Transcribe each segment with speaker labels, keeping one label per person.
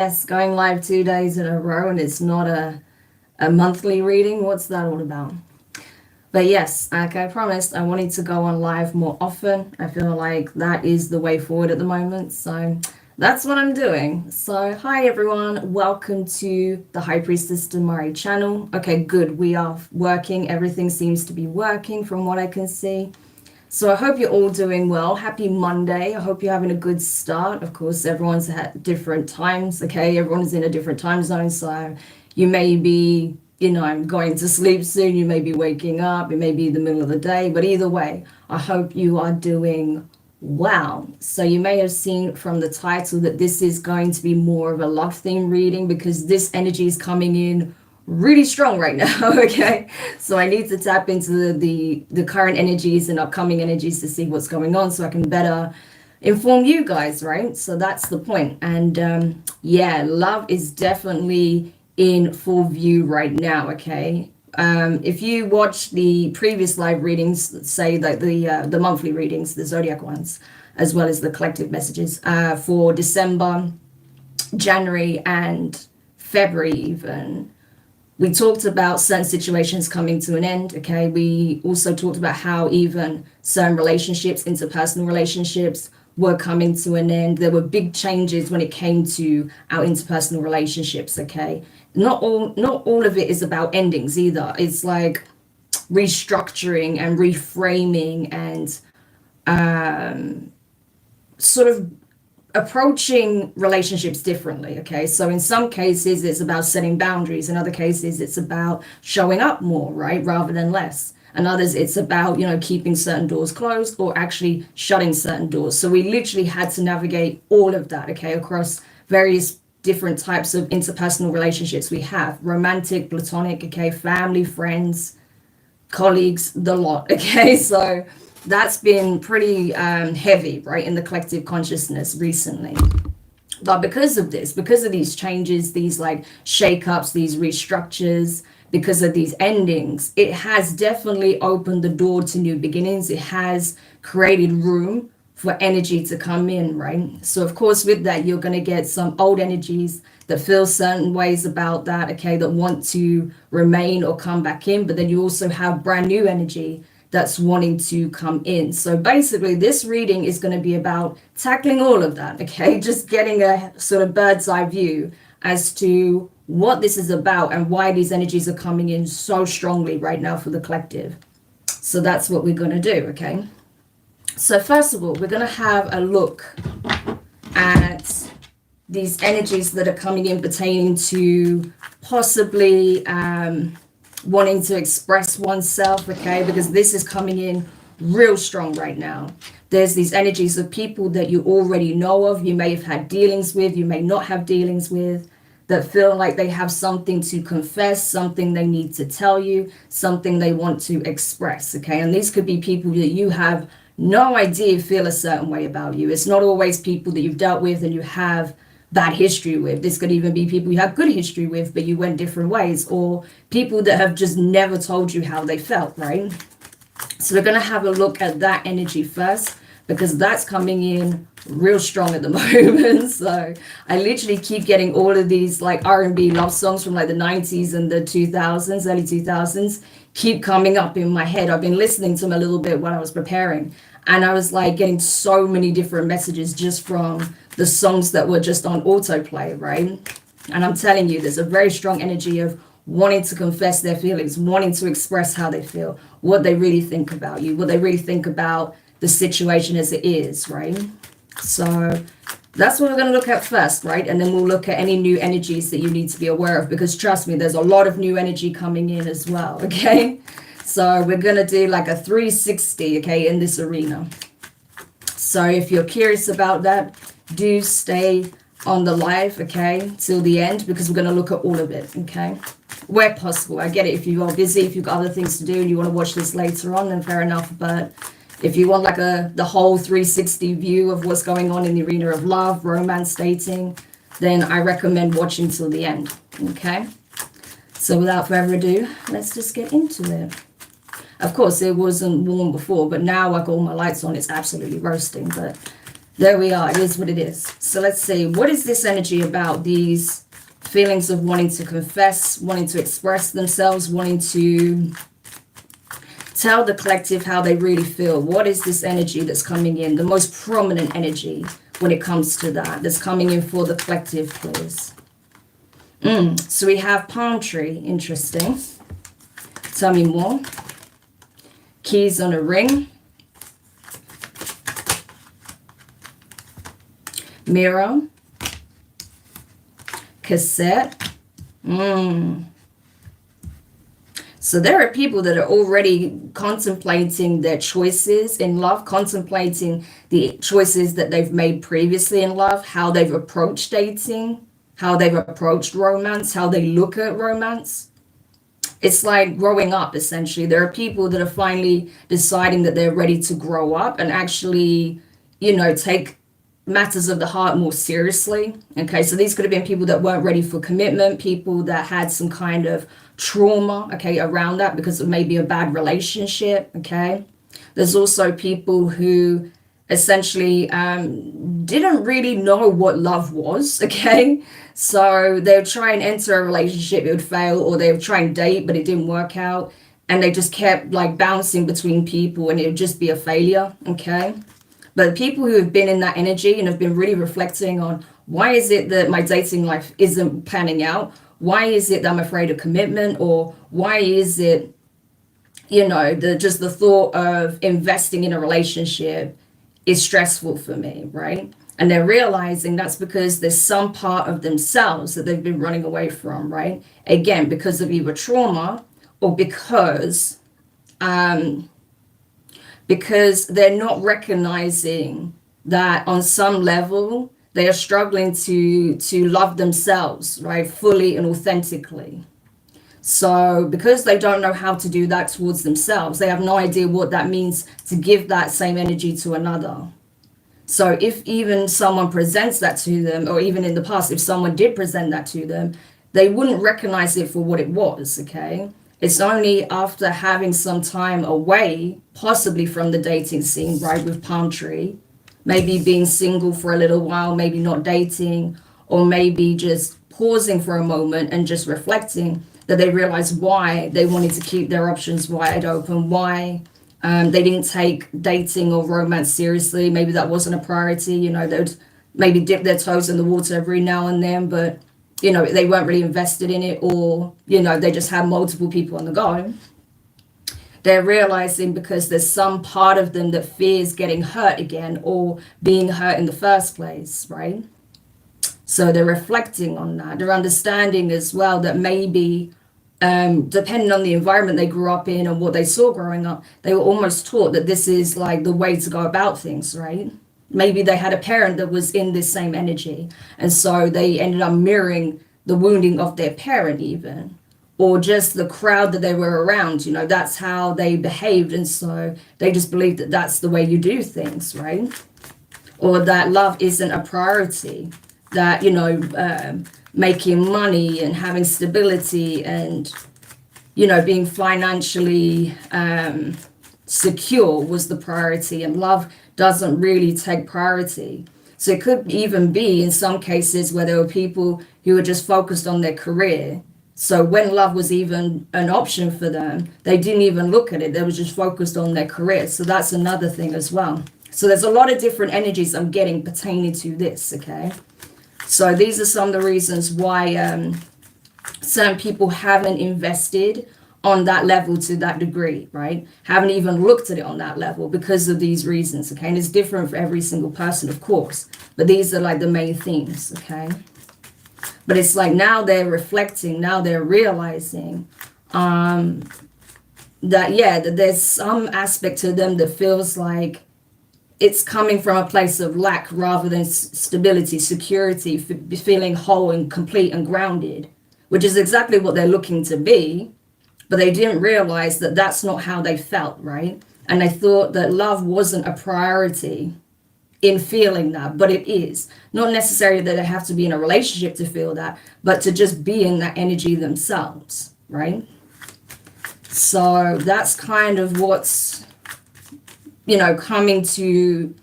Speaker 1: Yes, going live 2 days in a row and it's not a monthly reading. What's that all about? But yes, like I promised, I wanted to go on live more often. I feel like that is the way forward at the moment. So that's what I'm doing. So, hi everyone, welcome to the High Priestess Damari channel. Okay, good. We are working. Everything seems to be working from what I can see. So I hope you're all doing well. Happy Monday. I hope you're having a good start. Of course, everyone's at different times, okay? Everyone's in a different time zone. So you may be, I'm going to sleep soon. You may be waking up. It may be the middle of the day. But either way, I hope you are doing well. So you may have seen from the title that this is going to be more of a love theme reading because this energy is coming in really strong right now. Okay, so I need to tap into the current energies and upcoming energies to see what's going on so I can better inform you guys, right? So that's the point. And yeah, love is definitely in full view right now. Okay, if you watch the previous live readings, say like the monthly readings, the zodiac ones, as well as the collective messages for December, January, and February even, we talked about certain situations coming to an end. Okay, we also talked about how even certain relationships, interpersonal relationships, were coming to an end. There were big changes when it came to our interpersonal relationships. Okay, not all of it is about endings either. It's like restructuring and reframing and sort of approaching relationships differently. Okay, so in some cases it's about setting boundaries, in other cases it's about showing up more, right, rather than less, and others it's about keeping certain doors closed or actually shutting certain doors. So we literally had to navigate all of that, okay, across various different types of interpersonal relationships we have: romantic, platonic, okay, family, friends, colleagues, the lot. Okay, so that's been pretty heavy, right, in the collective consciousness recently. But because of this, because of these changes, these like shakeups, these restructures, because of these endings, it has definitely opened the door to new beginnings. It has created room for energy to come in, right? So of course with that you're going to get some old energies that feel certain ways about that, okay, that want to remain or come back in, but then you also have brand new energy that's wanting to come in. So basically this reading is going to be about tackling all of that, okay, just getting a sort of bird's eye view as to what this is about and why these energies are coming in so strongly right now for the collective. So that's what we're going to do, okay? So first of all, we're going to have a look at these energies that are coming in pertaining to possibly wanting to express oneself, okay, because this is coming in real strong right now. There's these energies of people that you already know of, you may have had dealings with, you may not have dealings with, that feel like they have something to confess, something they need to tell you, something they want to express, okay? And these could be people that you have no idea feel a certain way about you. It's not always people that you've dealt with and you have bad history with. This could even be people you have good history with, but you went different ways, or people that have just never told you how they felt, right? So we're going to have a look at that energy first, because that's coming in real strong at the moment. So I literally keep getting all of these like R&B love songs from like the 90s and the 2000s, early 2000s, keep coming up in my head. I've been listening to them a little bit when I was preparing, and I was like getting so many different messages just from the songs that were just on autoplay, right? And I'm telling you, there's a very strong energy of wanting to confess their feelings, wanting to express how they feel, what they really think about you, what they really think about the situation as it is, right? So that's what we're going to look at first, right? And then we'll look at any new energies that you need to be aware of, because trust me, there's a lot of new energy coming in as well, okay? So we're going to do like a 360, okay, in this arena. So if you're curious about that, do stay on the live, okay, till the end, because we're going to look at all of it, okay, where possible. I get it, if you are busy, if you've got other things to do and you want to watch this later on, then fair enough. But if you want like the whole 360 view of what's going on in the arena of love, romance, dating, then I recommend watching till the end, okay? So without further ado, let's just get into it. Of course, it wasn't warm before, but now I got all my lights on, it's absolutely roasting. But There we are. It is what it is. So let's see. What is this energy about? These feelings of wanting to confess, wanting to express themselves, wanting to tell the collective how they really feel. What is this energy that's coming in? The most prominent energy when it comes to that, that's coming in for the collective, please. So we have palm tree. Interesting. Tell me more. Keys on a ring. Mirror. Cassette. So there are people that are already contemplating their choices in love, contemplating the choices that they've made previously in love, how they've approached dating, how they've approached romance, how they look at romance. It's like growing up, essentially. There are people that are finally deciding that they're ready to grow up and actually, take matters of the heart more seriously. Okay, so these could have been people that weren't ready for commitment, people that had some kind of trauma, okay, around that because of maybe a bad relationship. Okay, there's also people who essentially didn't really know what love was. Okay, so they would try and enter a relationship, it would fail, or they would try and date but it didn't work out, and they just kept like bouncing between people and it would just be a failure. Okay, but people who have been in that energy and have been really reflecting on, why is it that my dating life isn't panning out? Why is it that I'm afraid of commitment? Or why is it, the thought of investing in a relationship is stressful for me, right? And they're realizing that's because there's some part of themselves that they've been running away from, right? Again, because of either trauma or because they're not recognizing that on some level they are struggling to love themselves, right, fully and authentically. So because they don't know how to do that towards themselves, they have no idea what that means to give that same energy to another. So if even someone presents that to them, or even in the past, if someone did present that to them, they wouldn't recognize it for what it was. Okay, it's only after having some time away, possibly from the dating scene, right, with palm tree, maybe being single for a little while, maybe not dating, or maybe just pausing for a moment and just reflecting, that they realize why they wanted to keep their options wide open, why they didn't take dating or romance seriously. Maybe that wasn't a priority. They'd maybe dip their toes in the water every now and then, but they weren't really invested in it, or they just had multiple people on the go. They're realizing because there's some part of them that fears getting hurt again or being hurt in the first place, right? So they're reflecting on that. They're understanding as well that maybe depending on the environment they grew up in and what they saw growing up, they were almost taught that this is like the way to go about things, right? Maybe they had a parent that was in this same energy, and so they ended up mirroring the wounding of their parent even, or just the crowd that they were around. That's how they behaved, and so they just believe that that's the way you do things, right? Or that love isn't a priority, that making money and having stability and being financially secure was the priority, and love doesn't really take priority. So it could even be in some cases where there were people who were just focused on their career. So when love was even an option for them, they didn't even look at it. They were just focused on their career. So that's another thing as well. So there's a lot of different energies I'm getting pertaining to this, okay? So these are some of the reasons why certain people haven't invested on that level to that degree, right? Haven't even looked at it on that level because of these reasons, okay? And it's different for every single person, of course, but these are like the main themes, okay? But it's like now they're reflecting, now they're realizing that there's some aspect to them that feels like it's coming from a place of lack rather than stability, security, feeling whole and complete and grounded, which is exactly what they're looking to be. But they didn't realize that that's not how they felt, right? And they thought that love wasn't a priority in feeling that, but it is. Not necessarily that they have to be in a relationship to feel that, but to just be in that energy themselves, right? So that's kind of what's, coming to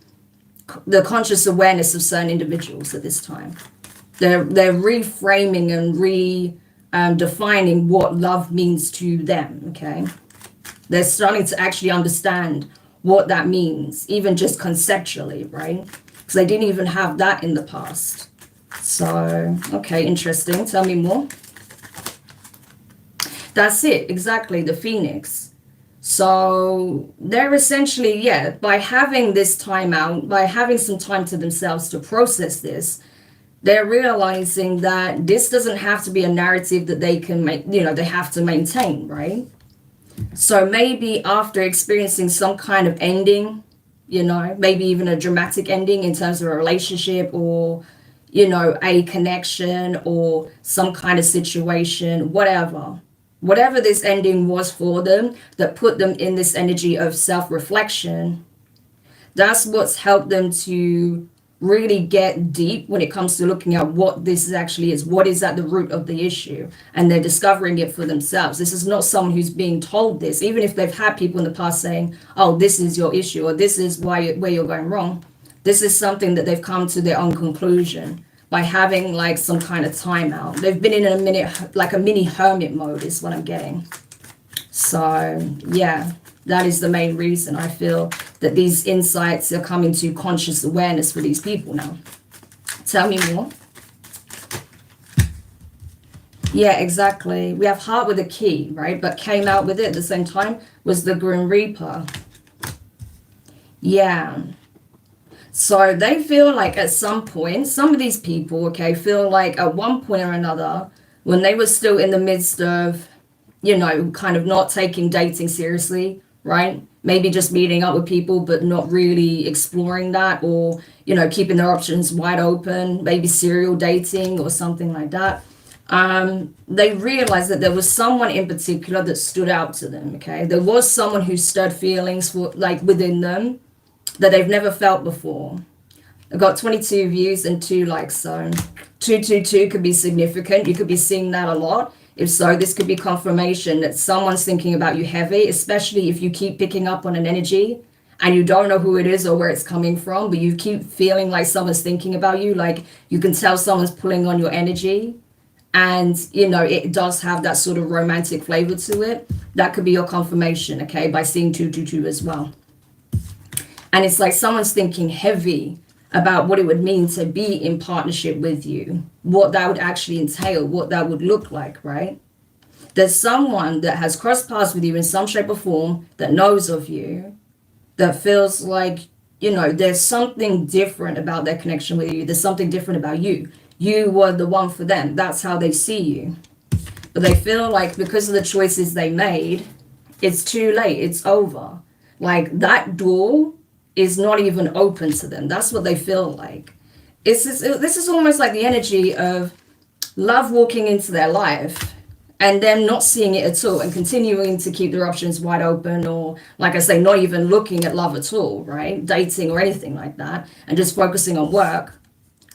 Speaker 1: the conscious awareness of certain individuals at this time. They're reframing and defining what love means to them, okay? They're starting to actually understand what that means, even just conceptually, right? Because they didn't even have that in the past. So, okay, interesting. Tell me more. That's it, exactly, the Phoenix. So they're essentially, yeah, by having this time out, by having some time to themselves to process this, they're realizing that this doesn't have to be a narrative that they can make, they have to maintain, right? So maybe after experiencing some kind of ending, maybe even a dramatic ending in terms of a relationship or, a connection or some kind of situation, whatever this ending was for them that put them in this energy of self-reflection, that's what's helped them to really get deep when it comes to looking at what this actually is, what is at the root of the issue, and they're discovering it for themselves. This is not someone who's being told this, even if they've had people in the past saying, oh, this is your issue, or this is where you're going wrong. This is something that they've come to their own conclusion by having like some kind of timeout. They've been in a mini hermit mode is what I'm getting. So yeah, that is the main reason I feel that these insights are coming to conscious awareness for these people now. Tell me more. Yeah, exactly. We have heart with a key, right? But came out with it at the same time was the Grim Reaper. Yeah. So they feel like at some point, some of these people, okay, feel like at one point or another, when they were still in the midst of, kind of not taking dating seriously, right? Maybe just meeting up with people, but not really exploring that, or, keeping their options wide open, maybe serial dating or something like that. They realized that there was someone in particular that stood out to them, okay? There was someone who stirred feelings within them that they've never felt before. I've got 22 views and 2 likes, so 222 could be significant. You could be seeing that a lot. If so, this could be confirmation that someone's thinking about you heavy, especially if you keep picking up on an energy and you don't know who it is or where it's coming from, but you keep feeling like someone's thinking about you, like you can tell someone's pulling on your energy, and it does have that sort of romantic flavor to it. That could be your confirmation, okay, by seeing 222 as well. And it's like someone's thinking heavy about what it would mean to be in partnership with you, what that would actually entail, what that would look like, right? There's someone that has crossed paths with you in some shape or form, that knows of you, that feels like, there's something different about their connection with you. There's something different about you. You were the one for them. That's how they see you. But they feel like because of the choices they made, it's too late. It's over. Like that door is not even open to them. That's what they feel like. This is almost like the energy of love walking into their life and them not seeing it at all and continuing to keep their options wide open, or like I say, not even looking at love at all, right? Dating or anything like that, and just focusing on work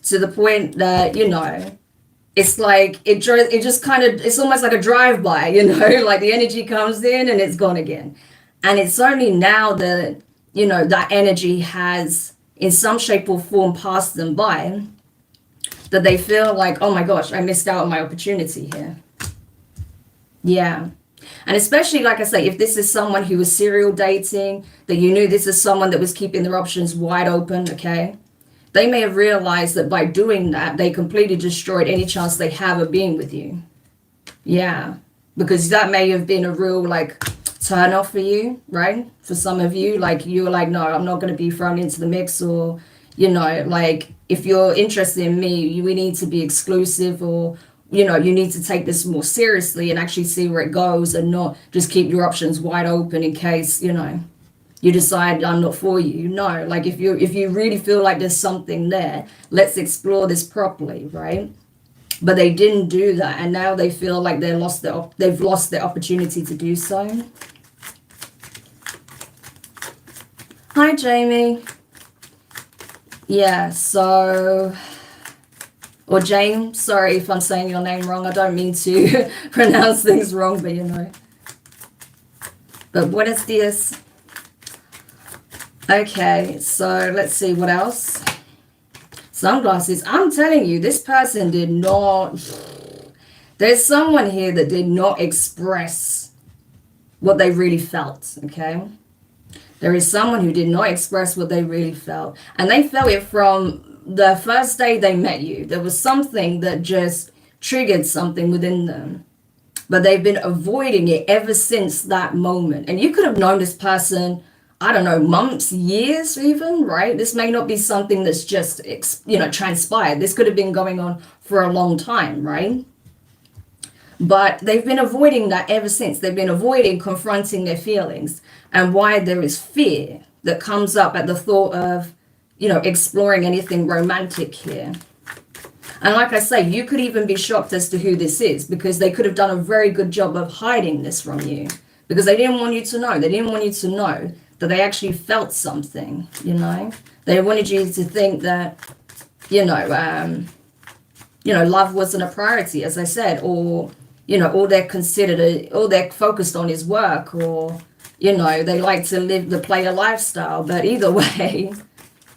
Speaker 1: to the point that, it's like it just kind of, it's almost like a drive-by, like the energy comes in and it's gone again. And it's only now that that energy has in some shape or form passed them by that they feel like, oh my gosh, I missed out on my opportunity here. Yeah. And especially, like I say, if this is someone who was serial dating, that you knew this is someone that was keeping their options wide open, okay? They may have realized that by doing that, they completely destroyed any chance they have of being with you. Yeah. Because that may have been a real, turn off for you, right? For some of you, you were like, no, I'm not going to be thrown into the mix, or, if you're interested in me, we need to be exclusive, or, you need to take this more seriously and actually see where it goes, and not just keep your options wide open in case, you decide I'm not for you. No, if you really feel like there's something there, let's explore this properly, right? But they didn't do that, and now they feel like they've lost their opportunity to do so. Hi, Jamie. Yeah, so, or Jane, sorry if I'm saying your name wrong. I don't mean to pronounce things wrong, but But buenos dias. Okay, so let's see what else. Sunglasses. I'm telling you, this person did not. There's someone here that did not express what they really felt, okay? There is someone who did not express what they really felt. And they felt it from the first day they met you. There was something that just triggered something within them. But they've been avoiding it ever since that moment. And you could have known this person, I don't know, months, years even, right? This may not be something that's just, transpired. This could have been going on for a long time, right? But they've been avoiding that ever since. They've been avoiding confronting their feelings, and why there is fear that comes up at the thought of, exploring anything romantic here. And like I say, you could even be shocked as to who this is, because they could have done a very good job of hiding this from you, because they didn't want you to know. They didn't want you to know that they actually felt something, They wanted you to think that, love wasn't a priority, as I said, or, all they're focused on is work, or, they like to live the player lifestyle. But either way,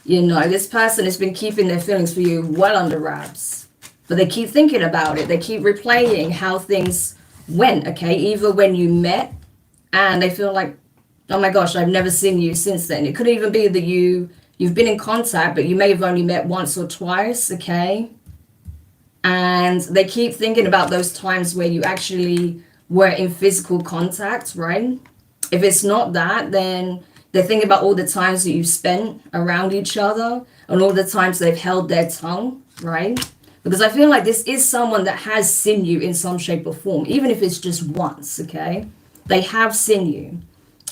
Speaker 1: this person has been keeping their feelings for you well under wraps. But they keep thinking about it. They keep replaying how things went, okay? Even when you met, and they feel like, oh my gosh, I've never seen you since then. It could even be that you've been in contact, but you may have only met once or twice, okay? And they keep thinking about those times where you actually were in physical contact, right? If it's not that, then they're thinking about all the times that you've spent around each other, and all the times they've held their tongue, right? Because I feel like this is someone that has seen you in some shape or form, even if it's just once, okay? They have seen you.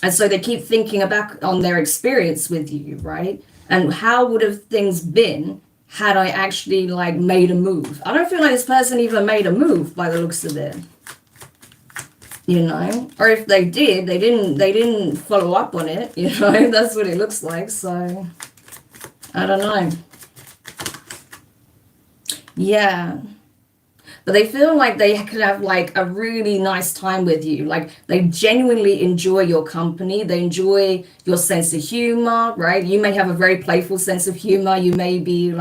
Speaker 1: And so they keep thinking back on their experience with you, right? And how would have things been had I actually made a move? I don't feel like this person even made a move by the looks of it. Or if they did, they didn't follow up on it, That's what it looks like. So I don't know. Yeah. But they feel like they could have a really nice time with you. They genuinely enjoy your company. They enjoy your sense of humor, right? You may have a very playful sense of humor. You may be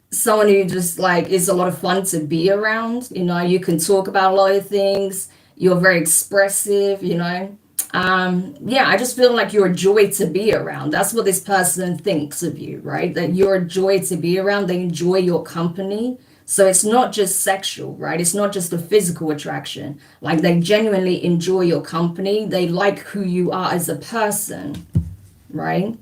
Speaker 1: someone who just is a lot of fun to be around. You can talk about a lot of things. You're very expressive, I just feel like you're a joy to be around. That's what this person thinks of you, right? That you're a joy to be around. They enjoy your company. So it's not just sexual, right? It's not just a physical attraction. They genuinely enjoy your company. They like who you are as a person, right?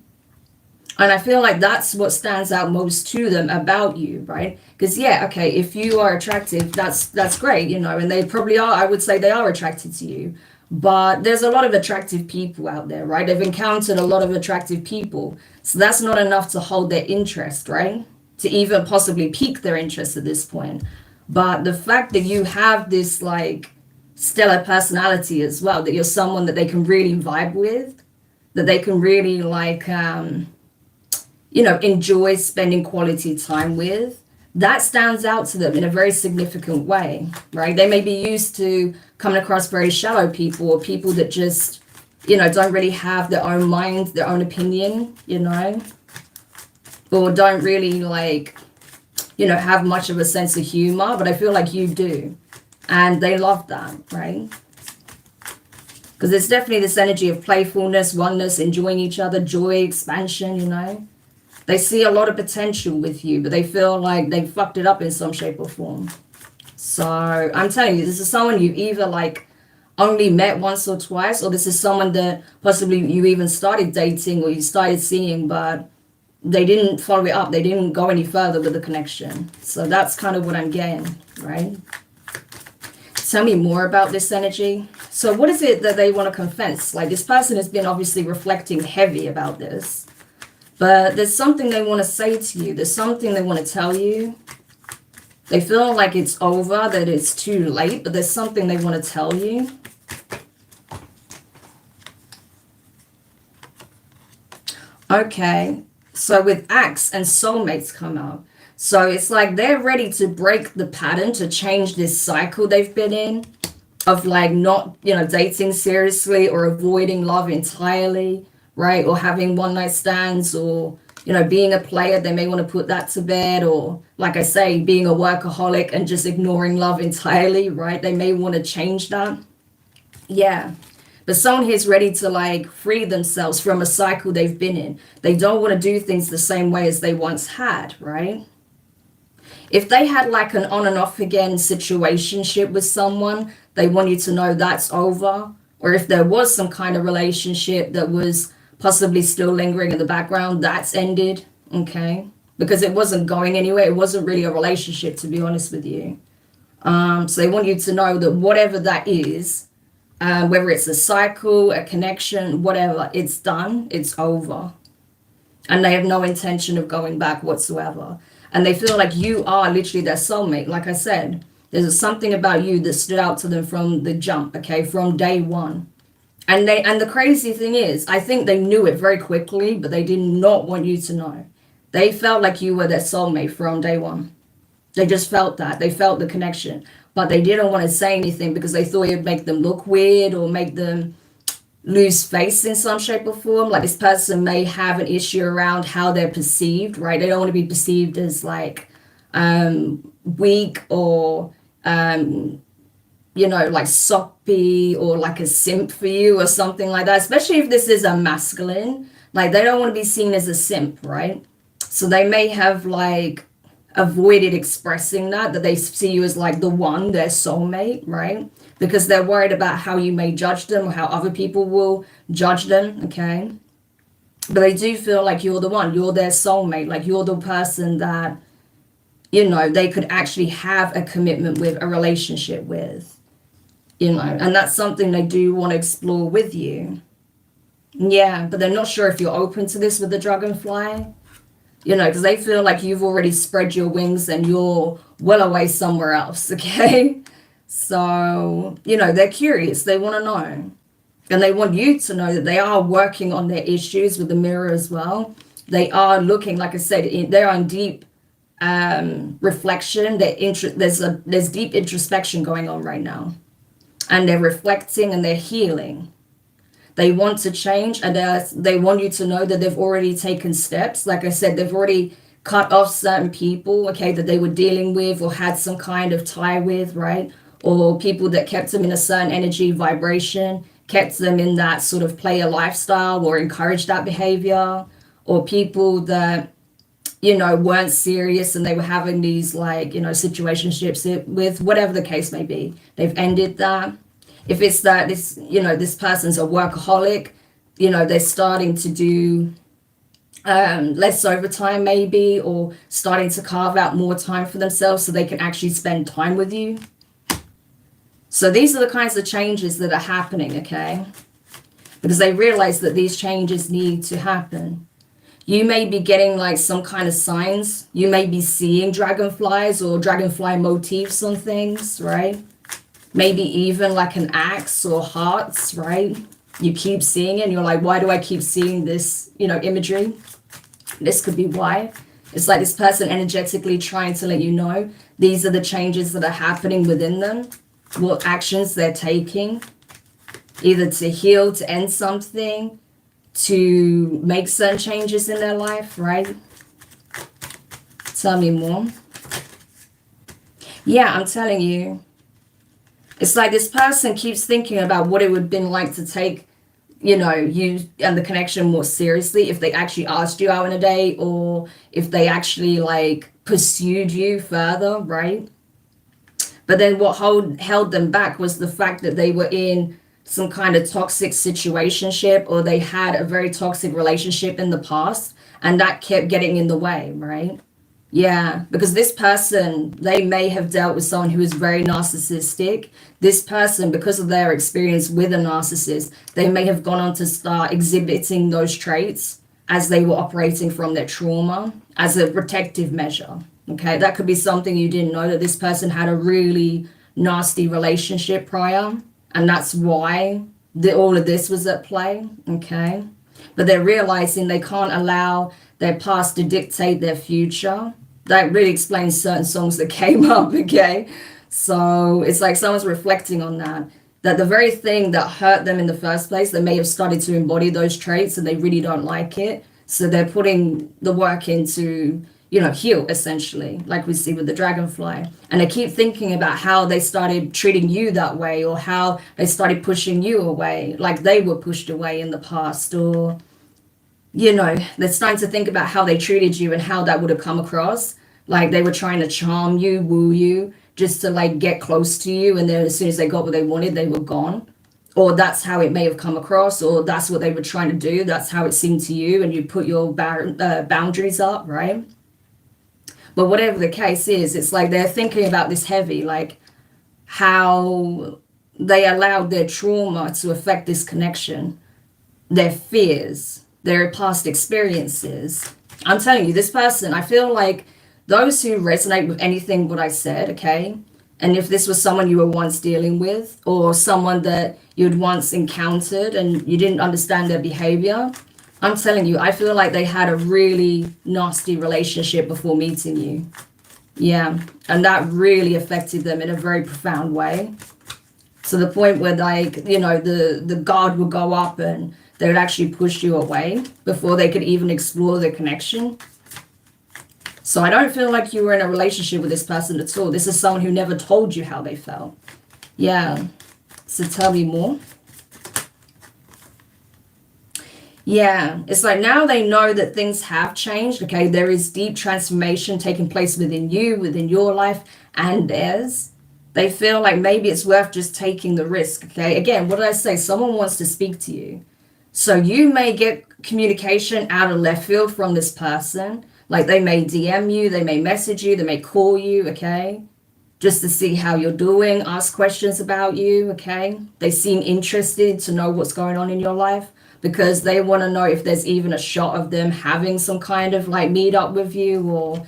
Speaker 1: And I feel like that's what stands out most to them about you, right? Because if you are attractive, that's great, and they probably are. I would say they are attracted to you. But there's a lot of attractive people out there, right? They've encountered a lot of attractive people. So that's not enough to hold their interest, right? To even possibly pique their interest at this point. But the fact that you have this stellar personality as well, that you're someone that they can really vibe with, that they can really enjoy spending quality time with, that stands out to them in a very significant way, right? They may be used to coming across very shallow people, or people that just, don't really have their own mind, their own opinion, or don't really have much of a sense of humor. But I feel like you do, and they love that, right? Because there's definitely this energy of playfulness, oneness, enjoying each other, joy, expansion, They see a lot of potential with you, but they feel like they fucked it up in some shape or form. So I'm telling you, this is someone you either only met once or twice, or this is someone that possibly you even started dating or you started seeing, but they didn't follow it up. They didn't go any further with the connection. So that's kind of what I'm getting, right? Tell me more about this energy. So what is it that they want to confess? This person has been obviously reflecting heavy about this. But there's something they want to say to you. There's something they want to tell you. They feel like it's over, that it's too late, but there's something they want to tell you. Okay, so with Axe and Soulmates come out. So it's they're ready to break the pattern, to change this cycle they've been in of not, dating seriously or avoiding love entirely, right? Or having one night stands, or, being a player, they may want to put that to bed. Or, like I say, being a workaholic and just ignoring love entirely, right? They may want to change that. Yeah. But someone here's ready to like free themselves from a cycle they've been in. They don't want to do things the same way as they once had, right? If they had like an on and off again situationship with someone, they want you to know that's over. Or if there was some kind of relationship that was possibly still lingering in the background, that's ended, okay? Because it wasn't going anywhere. It wasn't really a relationship, to be honest with you. So they want you to know that whatever that is, whether it's a cycle, a connection, whatever, it's done, it's over. And they have no intention of going back whatsoever. And they feel like you are literally their soulmate. Like I said, there's something about you that stood out to them from the jump, okay, from day one. And the crazy thing is, I think they knew it very quickly, but they did not want you to know. They felt like you were their soulmate from day one. They just felt that. They felt the connection. But they didn't want to say anything because they thought it would make them look weird or make them lose face in some shape or form. Like this person may have an issue around how they're perceived, right? They don't want to be perceived as like weak or like soppy or like a simp for you or something like that, especially if this is a masculine. Like they don't want to be seen as a simp, right? So they may have like avoided expressing that they see you as like the one, their soulmate, right? Because they're worried about how you may judge them or how other people will judge them, okay? But they do feel like you're the one, you're their soulmate, like you're the person that, they could actually have a commitment with, a relationship with, and that's something they do want to explore with you. Yeah, but they're not sure if you're open to this with the dragonfly, because they feel like you've already spread your wings and you're well away somewhere else, okay? So, they're curious. They want to know. And they want you to know that they are working on their issues with the mirror as well. They are looking, like I said, they're on deep reflection. There's deep introspection going on right now. And they're reflecting and they're healing. They want to change, and they want you to know that they've already taken steps. Like I said, they've already cut off certain people, okay, that they were dealing with or had some kind of tie with, right? Or people that kept them in a certain energy vibration, kept them in that sort of player lifestyle or encouraged that behavior, or people that, weren't serious and they were having these like, situationships with, whatever the case may be. They've ended that. If it's that this person's a workaholic, they're starting to do less overtime maybe, or starting to carve out more time for themselves so they can actually spend time with you. So these are the kinds of changes that are happening, okay? Because they realize that these changes need to happen. You may be getting like some kind of signs. You may be seeing dragonflies or dragonfly motifs on things, right? Maybe even like an axe or hearts, right? You keep seeing it and you're like, why do I keep seeing this, imagery? This could be why. It's like this person energetically trying to let you know these are the changes that are happening within them, what actions they're taking, either to heal, to end something, to make certain changes in their life, right? Tell me more. Yeah, I'm telling you. It's like this person keeps thinking about what it would have been like to take, you and the connection more seriously if they actually asked you out on a date, or if they actually like pursued you further, right? But then what held them back was the fact that they were in some kind of toxic situationship, or they had a very toxic relationship in the past, and that kept getting in the way, right? Yeah, because this person, they may have dealt with someone who is very narcissistic. This person, because of their experience with a narcissist, they may have gone on to start exhibiting those traits as they were operating from their trauma as a protective measure. Okay, that could be something you didn't know, that this person had a really nasty relationship prior, and that's why all of this was at play. Okay, but they're realizing they can't allow their past to dictate their future. That really explains certain songs that came up, okay? So it's like someone's reflecting on that. that the very thing that hurt them in the first place, they may have started to embody those traits and they really don't like it. So they're putting the work into, heal essentially, like we see with the dragonfly. And they keep thinking about how they started treating you that way, or how they started pushing you away, like they were pushed away in the past, or, they're starting to think about how they treated you and how that would have come across. Like they were trying to charm you, woo you, just to like get close to you. And then as soon as they got what they wanted, they were gone. Or that's how it may have come across, or that's what they were trying to do. That's how it seemed to you. And you put your boundaries up, right? But whatever the case is, it's like they're thinking about this heavy, like how they allowed their trauma to affect this connection, their fears, their past experiences. I'm telling you, this person, I feel like those who resonate with anything what I said, okay, and if this was someone you were once dealing with, or someone that you'd once encountered and you didn't understand their behavior, I'm telling you, I feel like they had a really nasty relationship before meeting you. Yeah, and that really affected them in a very profound way. To the point where, like, the guard would go up and they would actually push you away before they could even explore the connection. So I don't feel like you were in a relationship with this person at all. This is someone who never told you how they felt. Yeah. So tell me more. Yeah, it's like now they know that things have changed, okay? There is deep transformation taking place within you, within your life, and theirs. They feel like maybe it's worth just taking the risk, okay? Again, what did I say? Someone wants to speak to you. So you may get communication out of left field from this person. Like they may DM you, they may message you, they may call you, okay? Just to see how you're doing, ask questions about you, okay? They seem interested to know what's going on in your life, because they want to know if there's even a shot of them having some kind of like meet up with you, or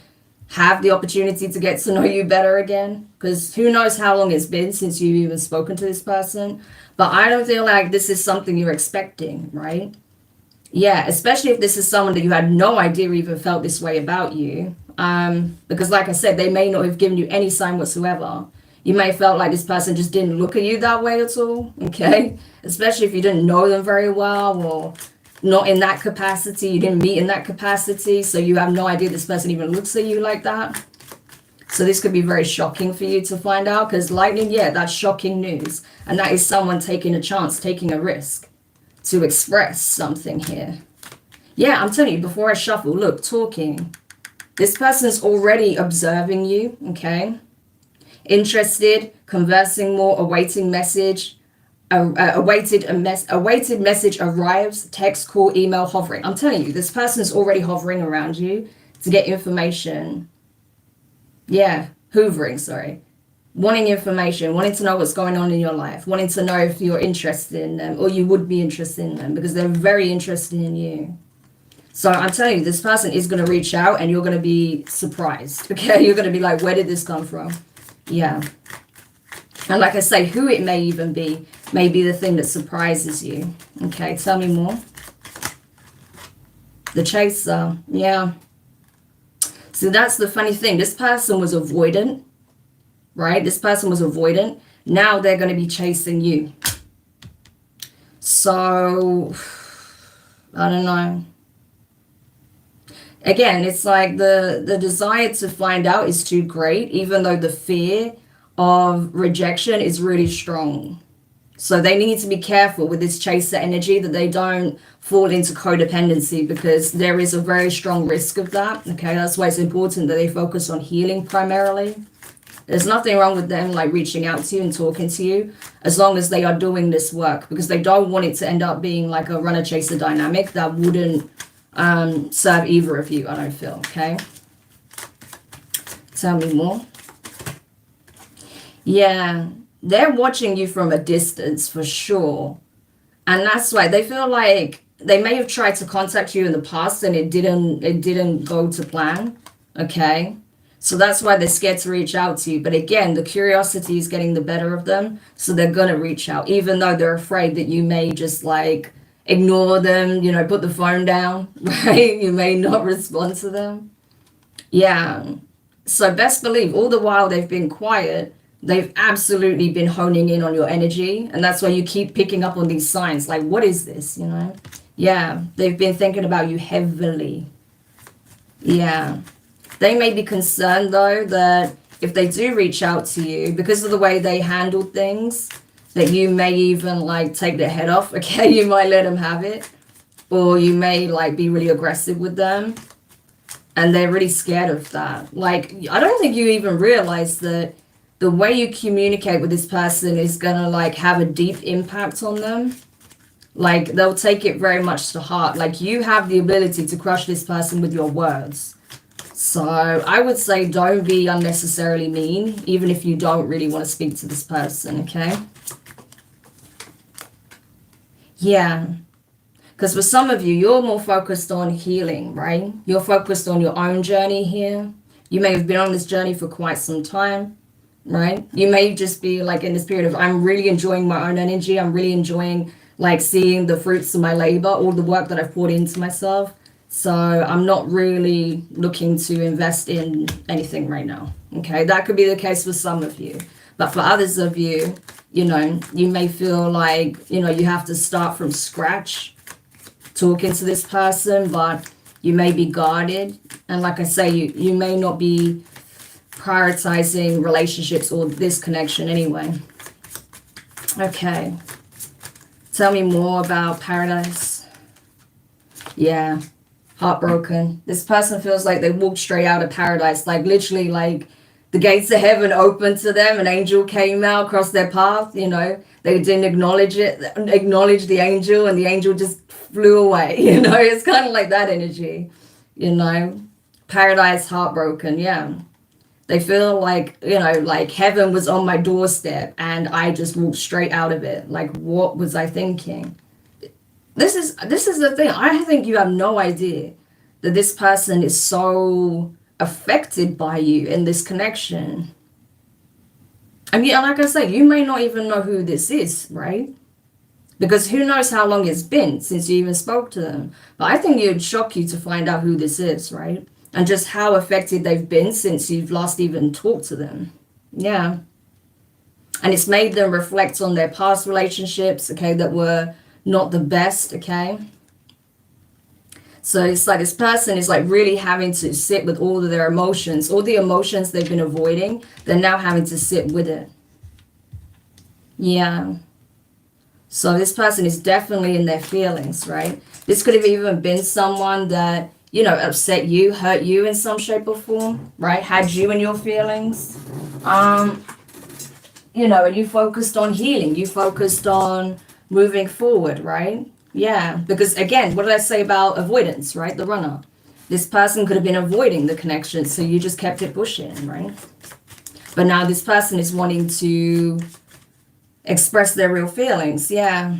Speaker 1: have the opportunity to get to know you better again. Because who knows how long it's been since you've even spoken to this person. But I don't feel like this is something you're expecting, right? Yeah, especially if this is someone that you had no idea even felt this way about you. Because like I said, they may not have given you any sign whatsoever. You may have felt like this person just didn't look at you that way at all, okay? Especially if you didn't know them very well, or not in that capacity, you didn't meet in that capacity, so you have no idea this person even looks at you like that. So this could be very shocking for you to find out, because lightning, yeah, that's shocking news. And that is someone taking a chance, taking a risk to express something here. Yeah, I'm telling you, before I shuffle, look, talking. This person's already observing you, okay? Interested, conversing more, awaiting message, awaited message arrives, text, call, email, hovering. I'm telling you, this person is already hovering around you to get information. Yeah, hoovering, sorry. Wanting information, wanting to know what's going on in your life, wanting to know if you're interested in them, or you would be interested in them, because they're very interested in you. So I'm telling you, this person is going to reach out and you're going to be surprised, okay? You're going to be like, where did this come from? Yeah. And like I say, who it may even be may be the thing that surprises you. Okay, tell me more. The chaser. Yeah. So that's the funny thing. This person was avoidant, right? This person was avoidant. Now they're going to be chasing you. So, I don't know. Again, it's like the desire to find out is too great, even though the fear of rejection is really strong. So they need to be careful with this chaser energy that they don't fall into codependency, because there is a very strong risk of that. Okay, that's why it's important that they focus on healing primarily. There's nothing wrong with them like reaching out to you and talking to you, as long as they are doing this work, because they don't want it to end up being like a runner chaser dynamic that wouldn't serve either of you, I don't feel. Okay, tell me more. Yeah, they're watching you from a distance for sure, and that's why they feel like they may have tried to contact you in the past and it didn't go to plan. Okay, so that's why they're scared to reach out to you. But again, the curiosity is getting the better of them, so they're gonna reach out, even though they're afraid that you may just like ignore them, you know, put the phone down, right? You may not respond to them. Yeah. So best believe all the while they've been quiet, They've absolutely been honing in on your energy, and that's why you keep picking up on these signs. Like, what is this, you know? Yeah, they've been thinking about you heavily. Yeah. They may be concerned, though, that if they do reach out to you, because of the way they handle things, that you may even, like, take their head off, okay? You might let them have it. Or you may, like, be really aggressive with them. And they're really scared of that. Like, I don't think you even realize that the way you communicate with this person is gonna, like, have a deep impact on them. Like, they'll take it very much to heart. Like, you have the ability to crush this person with your words. So I would say don't be unnecessarily mean, even if you don't really want to speak to this person, okay? Yeah. Because for some of you, you're more focused on healing, right? You're focused on your own journey here. You may have been on this journey for quite some time, right? You may just be like in this period of, I'm really enjoying my own energy. I'm really enjoying like seeing the fruits of my labor, all the work that I've poured into myself. So I'm not really looking to invest in anything right now. Okay, that could be the case for some of you. But for others of you, you know, you may feel like, you know, you have to start from scratch talking to this person, but you may be guarded. And like I say, you may not be prioritizing relationships or this connection anyway. Okay. Tell me more about paradise. Yeah. Heartbroken. This person feels like they walked straight out of paradise, like literally like the gates of heaven opened to them, an angel came out, crossed their path, you know, they didn't acknowledge the angel, and the angel just flew away, you know, it's kind of like that energy, you know, paradise, heartbroken, yeah. They feel like, you know, like heaven was on my doorstep and I just walked straight out of it. Like, what was I thinking? This is the thing. I think you have no idea that this person is so affected by you in this connection. I mean, like I say, you may not even know who this is, right? Because who knows how long it's been since you even spoke to them. But I think it would shock you to find out who this is, right? And just how affected they've been since you've last even talked to them. Yeah. And it's made them reflect on their past relationships, okay, that were not the best, okay? So it's like this person is like really having to sit with all of their emotions, all the emotions they've been avoiding, they're now having to sit with it. Yeah. So this person is definitely in their feelings, right? This could have even been someone that, you know, upset you, hurt you in some shape or form, right? Had you in your feelings. You know, and you focused on healing. You focused on moving forward, right? Yeah, because again, what did I say about avoidance, right? The runner. This person could have been avoiding the connection, so you just kept it pushing, right? But now this person is wanting to express their real feelings, yeah.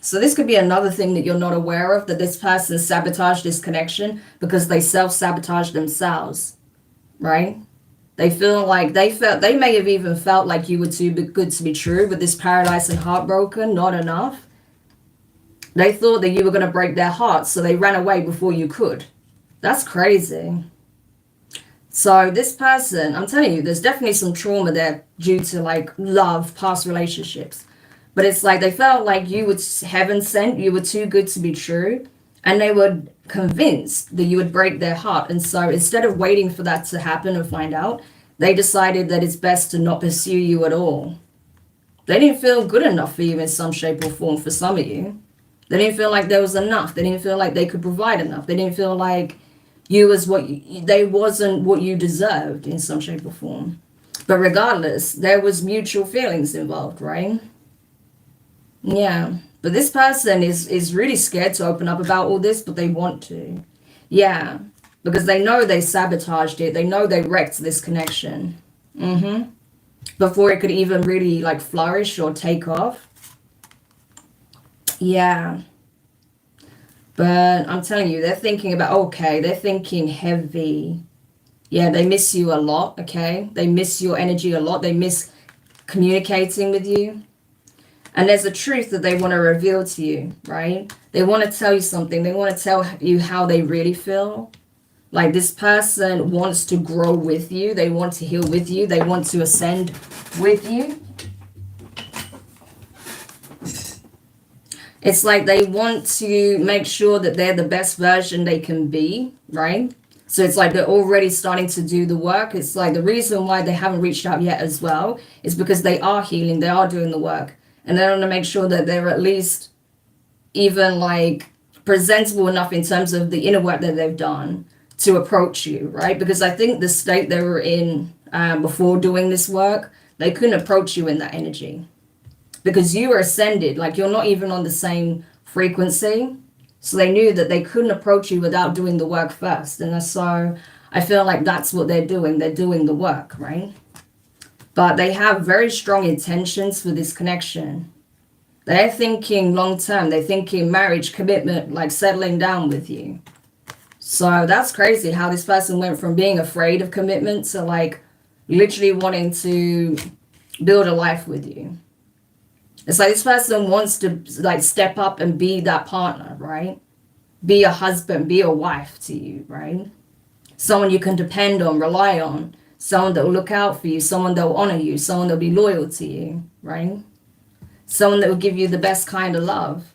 Speaker 1: So this could be another thing that you're not aware of, that this person sabotaged this connection because they self-sabotage themselves, right? They feel like they may have even felt like you were too good to be true, but this paradise and heartbroken, not enough. They thought that you were going to break their hearts, so they ran away before you could. That's crazy. So this person, I'm telling you, there's definitely some trauma there due to like love, past relationships. But it's like they felt like you were heaven sent, you were too good to be true. And they were convinced that you would break their heart. And so instead of waiting for that to happen and find out, they decided that it's best to not pursue you at all. They didn't feel good enough for you in some shape or form for some of you. They didn't feel like there was enough. They didn't feel like they could provide enough. They didn't feel like they wasn't what you deserved in some shape or form. But regardless, there was mutual feelings involved, right? Yeah. But this person is really scared to open up about all this, but they want to. Yeah. Because they know they sabotaged it. They know they wrecked this connection. Before it could even really like flourish or take off. Yeah. But I'm telling you, they're thinking about, okay, they're thinking heavy. Yeah, they miss you a lot, okay? They miss your energy a lot. They miss communicating with you. And there's a truth that they want to reveal to you, right? They want to tell you something. They want to tell you how they really feel. Like this person wants to grow with you. They want to heal with you. They want to ascend with you. It's like they want to make sure that they're the best version they can be, right? So it's like they're already starting to do the work. It's like the reason why they haven't reached out yet as well is because they are healing, they are doing the work. And they want to make sure that they're at least even like presentable enough in terms of the inner work that they've done to approach you, right? Because I think the state they were in before doing this work, they couldn't approach you in that energy. Because you were ascended, like you're not even on the same frequency. So they knew that they couldn't approach you without doing the work first. And so I feel like that's what they're doing. They're doing the work, right? But they have very strong intentions for this connection. They're thinking long term. They're thinking marriage, commitment, like settling down with you. So that's crazy how this person went from being afraid of commitment to like literally wanting to build a life with you. It's like this person wants to like step up and be that partner, right? Be a husband, be a wife to you, right? Someone you can depend on, rely on, someone that will look out for you, someone that will honor you, someone that will be loyal to you, right? Someone that will give you the best kind of love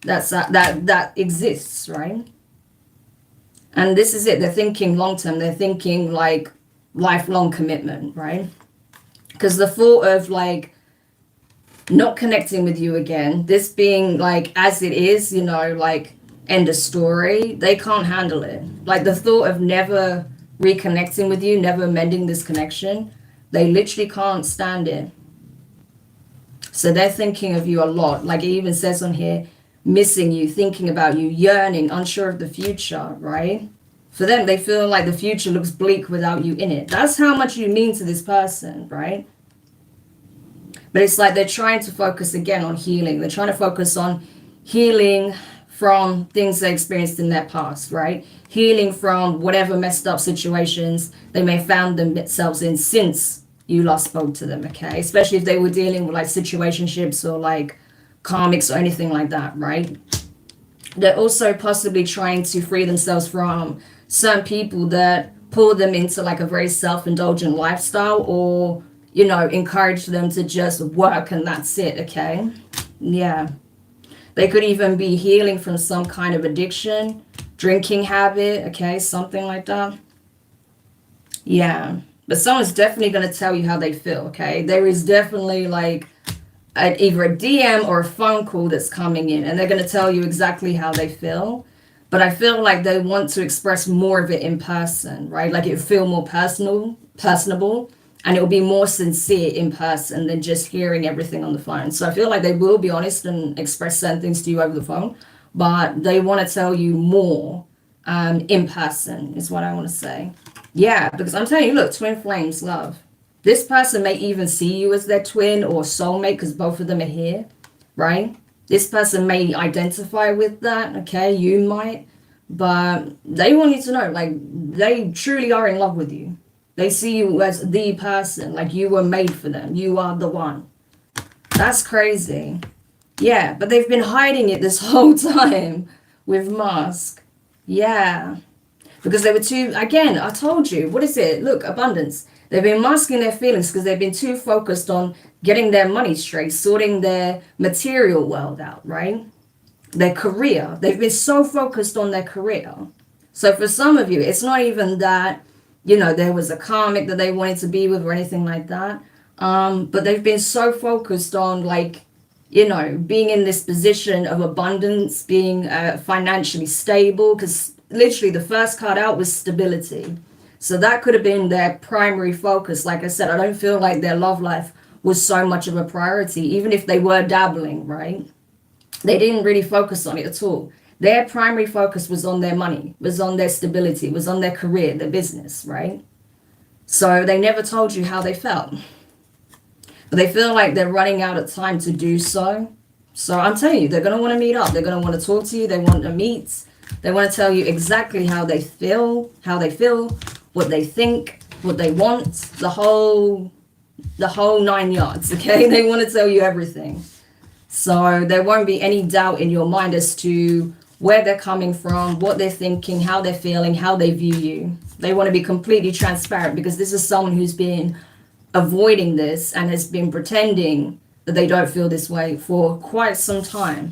Speaker 1: that exists, right? And this is it. They're thinking long term. They're thinking like lifelong commitment, right? Because the thought of like not connecting with you again, this being like as it is, you know, like end of story, they can't handle it. Like the thought of never reconnecting with you, never mending this connection, they literally can't stand it. So they're thinking of you a lot. Like it even says on here, missing you, thinking about you, yearning, unsure of the future, right? For them, they feel like the future looks bleak without you in it. That's how much you mean to this person, right? But it's like they're trying to focus again on healing. They're trying to focus on healing from things they experienced in their past, right? Healing from whatever messed up situations they may have found themselves in since you last spoke to them, okay? Especially if they were dealing with like situationships or like karmics or anything like that, right? They're also possibly trying to free themselves from certain people that pull them into like a very self-indulgent lifestyle, or you know, encourage them to just work and that's it, okay? Yeah. They could even be healing from some kind of addiction, drinking habit, okay? Something like that. Yeah. But someone's definitely going to tell you how they feel, okay? There is definitely like either a DM or a phone call that's coming in, and they're going to tell you exactly how they feel. But I feel like they want to express more of it in person, right? Like it would feel more personable. And it will be more sincere in person than just hearing everything on the phone. So I feel like they will be honest and express certain things to you over the phone, but they want to tell you more in person is what I want to say. Yeah, because I'm telling you, look, twin flames, love. This person may even see you as their twin or soulmate because both of them are here, right? This person may identify with that, okay? You might, but they want you to know, like, they truly are in love with you. They see you as the person, like you were made for them. You are the one. That's crazy. Yeah, but they've been hiding it this whole time with mask. Yeah. Because they were too, again, I told you, what is it? Look, abundance. They've been masking their feelings because they've been too focused on getting their money straight, sorting their material world out, right? Their career. They've been so focused on their career. So for some of you, it's not even that, you know, there was a karmic that they wanted to be with or anything like that. But they've been so focused on like, you know, being in this position of abundance, being financially stable, because literally the first card out was stability. So that could have been their primary focus. Like I said, I don't feel like their love life was so much of a priority, even if they were dabbling, right? They didn't really focus on it at all. Their primary focus was on their money, was on their stability, was on their career, their business, right? So they never told you how they felt. But they feel like they're running out of time to do so. So I'm telling you, they're going to want to meet up. They're going to want to talk to you. They want to meet. They want to tell you exactly how they feel, what they think, what they want, the whole 9 yards, okay? They want to tell you everything. So there won't be any doubt in your mind as to where they're coming from, what they're thinking, how they're feeling, how they view you. They want to be completely transparent because this is someone who's been avoiding this and has been pretending that they don't feel this way for quite some time.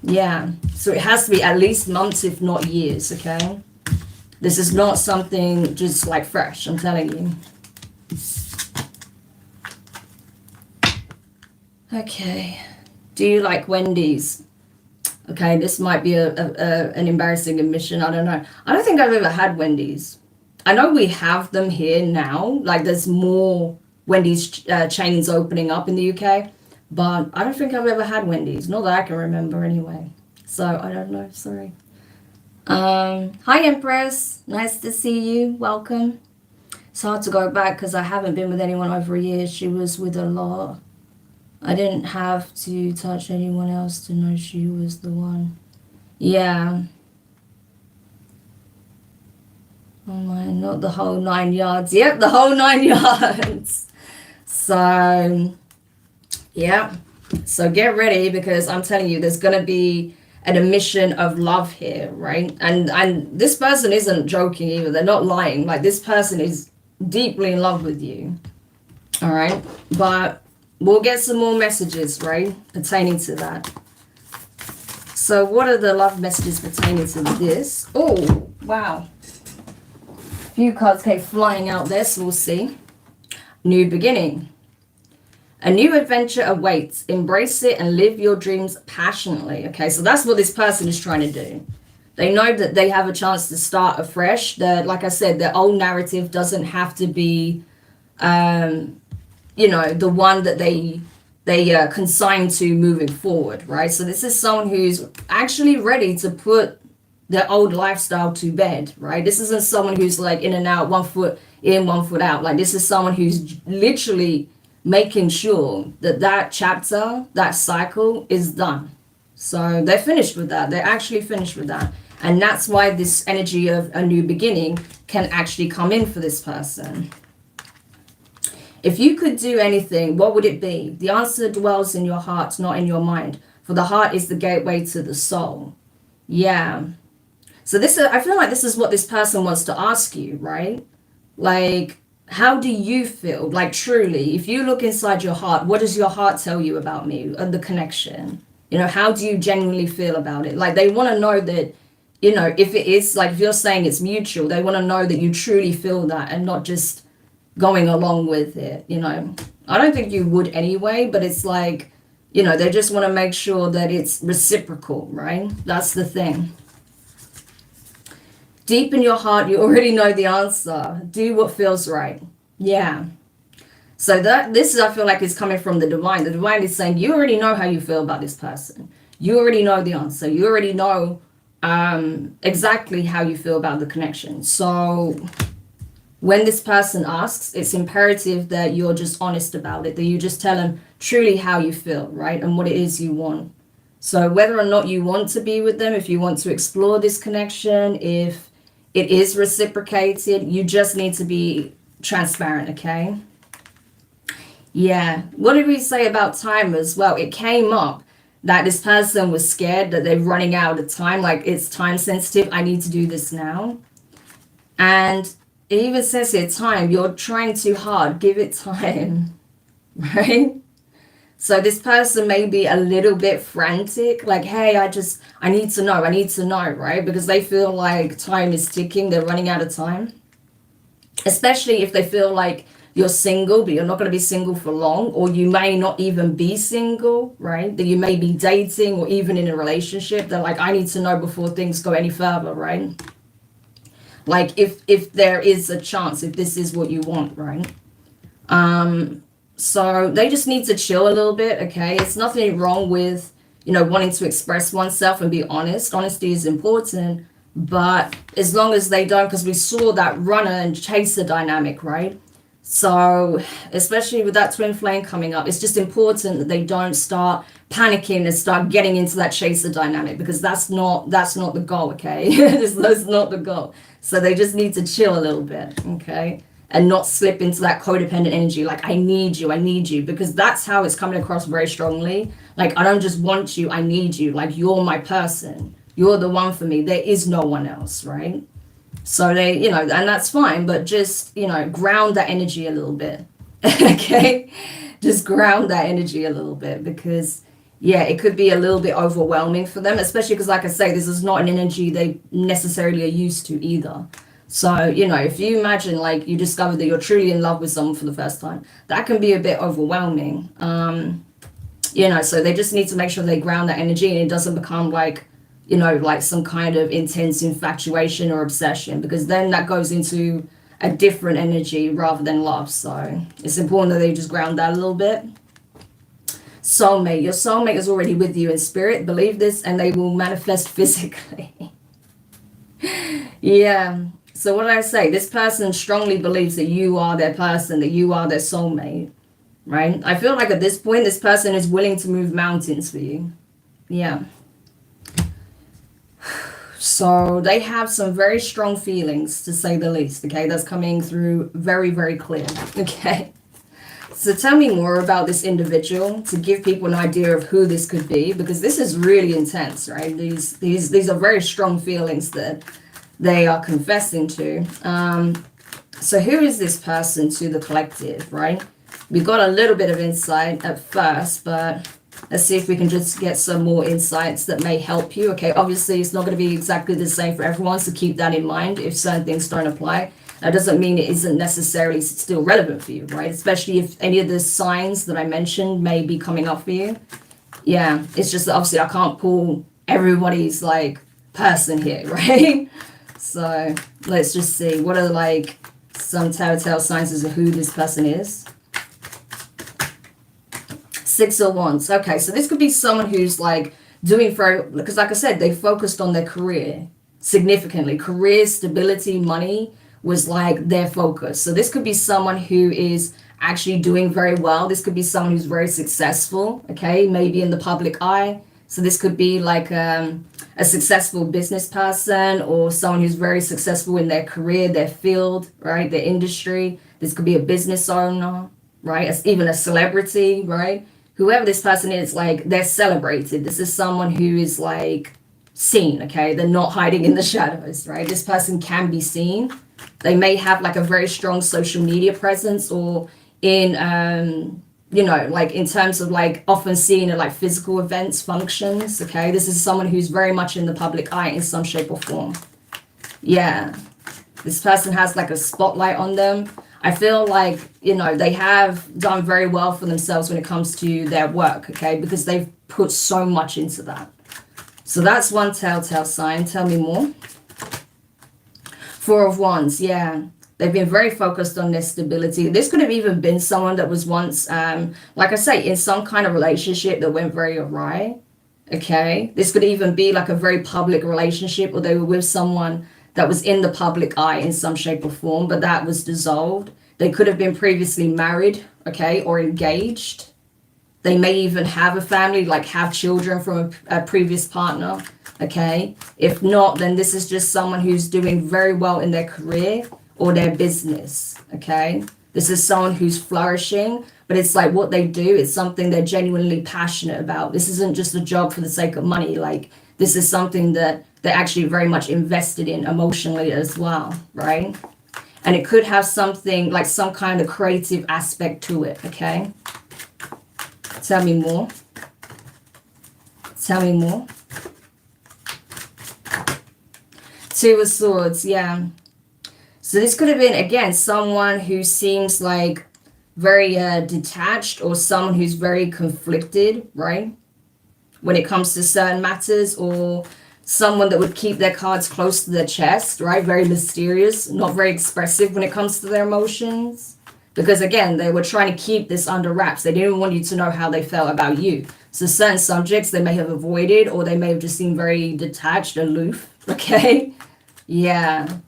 Speaker 1: Yeah, so it has to be at least months, if not years, okay? This is not something just like fresh, I'm telling you. Okay, do you like Wendy's? Okay, this might be an embarrassing admission, I don't know. I don't think I've ever had Wendy's. I know we have them here now, like there's more Wendy's chains opening up in the UK, but I don't think I've ever had Wendy's, not that I can remember anyway. So I don't know, sorry. Hi Empress, nice to see you, welcome. It's hard to go back because I haven't been with anyone over a year. She was with a lot. I didn't have to touch anyone else to know she was the one. Yeah. Oh my, not the whole 9 yards. Yep, the whole 9 yards. So, yeah. So get ready because I'm telling you, there's going to be an admission of love here, right? And this person isn't joking either. They're not lying. Like, this person is deeply in love with you. All right? But we'll get some more messages, right, pertaining to that. So what are the love messages pertaining to this? Oh, wow. A few cards came flying out there, so we'll see. New beginning. A new adventure awaits. Embrace it and live your dreams passionately. Okay, so that's what this person is trying to do. They know that they have a chance to start afresh. That, like I said, their old narrative doesn't have to be you know, the one that they consign to moving forward, right? So this is someone who's actually ready to put their old lifestyle to bed, right? This isn't someone who's like in and out, 1 foot in, 1 foot out. Like, this is someone who's literally making sure that that chapter, that cycle is done. So they're finished with that. They're actually finished with that. And that's why this energy of a new beginning can actually come in for this person. If you could do anything, what would it be? The answer dwells in your heart, not in your mind. For the heart is the gateway to the soul. Yeah. So this, I feel like this is what this person wants to ask you, right? Like, how do you feel? Like, truly, if you look inside your heart, what does your heart tell you about me and the connection? You know, how do you genuinely feel about it? Like, they want to know that, you know, if it is, like, if you're saying it's mutual, they want to know that you truly feel that and not just going along with it, you know. I don't think you would anyway, but it's like, you know, they just want to make sure that it's reciprocal, right? That's the thing. Deep in your heart, you already know the answer. Do what feels right. Yeah. So this is, I feel like, is coming from the divine. The divine is saying, you already know how you feel about this person. You already know the answer. You already know exactly how you feel about the connection. So when this person asks, it's imperative that you're just honest about it, that you just tell them truly how you feel, right? And what it is you want. So whether or not you want to be with them, if you want to explore this connection, if it is reciprocated, you just need to be transparent, okay? Yeah. What did we say about time as well? It came up that this person was scared that they're running out of time, like it's time sensitive. I need to do this now. And it even says here, time, you're trying too hard, give it time, right? So this person may be a little bit frantic, like, hey, I need to know, right? Because they feel like time is ticking, they're running out of time. Especially if they feel like you're single, but you're not going to be single for long, or you may not even be single, right? That you may be dating or even in a relationship. They're like, I need to know before things go any further, right? Like if there is a chance, if this is what you want, right? So they just need to chill a little bit, okay? It's nothing wrong with, you know, wanting to express oneself and be honest. Honesty is important, but as long as they don't, because we saw that runner and chaser dynamic, right? So especially with that twin flame coming up, it's just important that they don't start panicking and start getting into that chaser dynamic, because that's not the goal, okay? That's not the goal. So they just need to chill a little bit, okay? and not slip into that codependent energy. Like, I need you, because that's how it's coming across very strongly. Like, I don't just want you, I need you. Like, you're my person. You're the one for me. There is no one else, right? So they, and that's fine, but just, ground that energy a little bit. Okay? Just ground that energy a little bit, because yeah, it could be a little bit overwhelming for them, especially because, like I say, this is not an energy they necessarily are used to either. So, if you imagine like you discover that you're truly in love with someone for the first time, that can be a bit overwhelming. So they just need to make sure they ground that energy and it doesn't become like, like some kind of intense infatuation or obsession, because then that goes into a different energy rather than love. So it's important that they just ground that a little bit. Soulmate. Your soulmate is already with you in spirit. Believe this and they will manifest physically. Yeah. So what did I say? This person strongly believes that you are their person, that you are their soulmate, right? I feel like at this point, this person is willing to move mountains for you. Yeah. So they have some very strong feelings, to say the least, okay? That's coming through very, very clear, okay? So tell me more about this individual to give people an idea of who this could be, because this is really intense, right? These are very strong feelings that they are confessing to. So who is this person to the collective, right? We got a little bit of insight at first, but let's see if we can just get some more insights that may help you. Okay, obviously it's not going to be exactly the same for everyone, so keep that in mind if certain things don't apply. That doesn't mean it isn't necessarily still relevant for you, right? Especially if any of the signs that I mentioned may be coming up for you. Yeah, it's just that obviously I can't pull everybody's like person here, right? So let's just see. What are like some telltale signs as to who this person is? 6 of Wands. Okay, so this could be someone who's like doing very, because like I said, they focused on their career significantly. Career, stability, money was like their focus. So this could be someone who is actually doing very well. This could be someone who's very successful, okay, maybe in the public eye. So this could be like a successful business person, or someone who's very successful in their career, their field, right, their industry. This could be a business owner, right, even a celebrity, right? Whoever this person is, like, they're celebrated. This is someone who is like seen, okay? They're not hiding in the shadows, right? This person can be seen. They may have like a very strong social media presence, or in, like in terms of like often seen at like physical events, functions, okay? This is someone who's very much in the public eye in some shape or form. Yeah. This person has like a spotlight on them. I feel like, they have done very well for themselves when it comes to their work, okay? Because they've put so much into that. So that's one telltale sign. Tell me more. 4 of Wands, yeah. They've been very focused on their stability. This could have even been someone that was once, like I say, in some kind of relationship that went very awry, okay? This could even be like a very public relationship, or they were with someone that was in the public eye in some shape or form, but that was dissolved. They could have been previously married, okay, or engaged. They may even have a family, like have children from a previous partner, okay? If not, then this is just someone who's doing very well in their career or their business, okay? This is someone who's flourishing, but it's like what they do is something they're genuinely passionate about. This isn't just a job for the sake of money. Like, this is something that they're actually very much invested in emotionally as well, right? And it could have something like some kind of creative aspect to it, okay? Tell me more. Tell me more. 2 of Swords, yeah. So this could have been, again, someone who seems like very detached, or someone who's very conflicted, right? When it comes to certain matters, or someone that would keep their cards close to their chest, right? Very mysterious, not very expressive when it comes to their emotions. Because again, they were trying to keep this under wraps. They didn't want you to know how they felt about you. So certain subjects they may have avoided, or they may have just seemed very detached, aloof, okay? Yeah.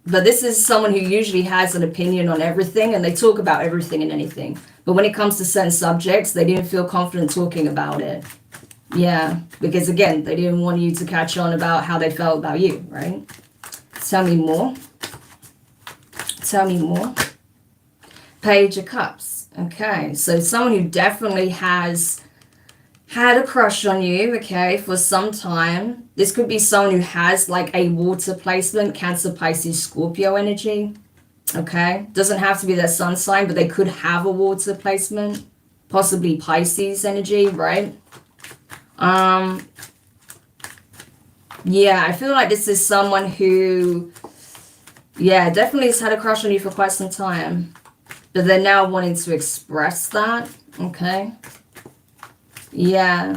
Speaker 1: But this is someone who usually has an opinion on everything, and they talk about everything and anything. But when it comes to certain subjects, they didn't feel confident talking about it. Yeah, because again, they didn't want you to catch on about how they felt about you, right? Tell me more. Tell me more. Page of Cups. Okay, so someone who definitely has had a crush on you, okay, for some time. This could be someone who has like a water placement, Cancer, Pisces, Scorpio energy, okay? Doesn't have to be their sun sign, but they could have a water placement, possibly Pisces energy, right? Yeah, I feel like this is someone who, yeah, definitely has had a crush on you for quite some time, but they're now wanting to express that, okay? Yeah.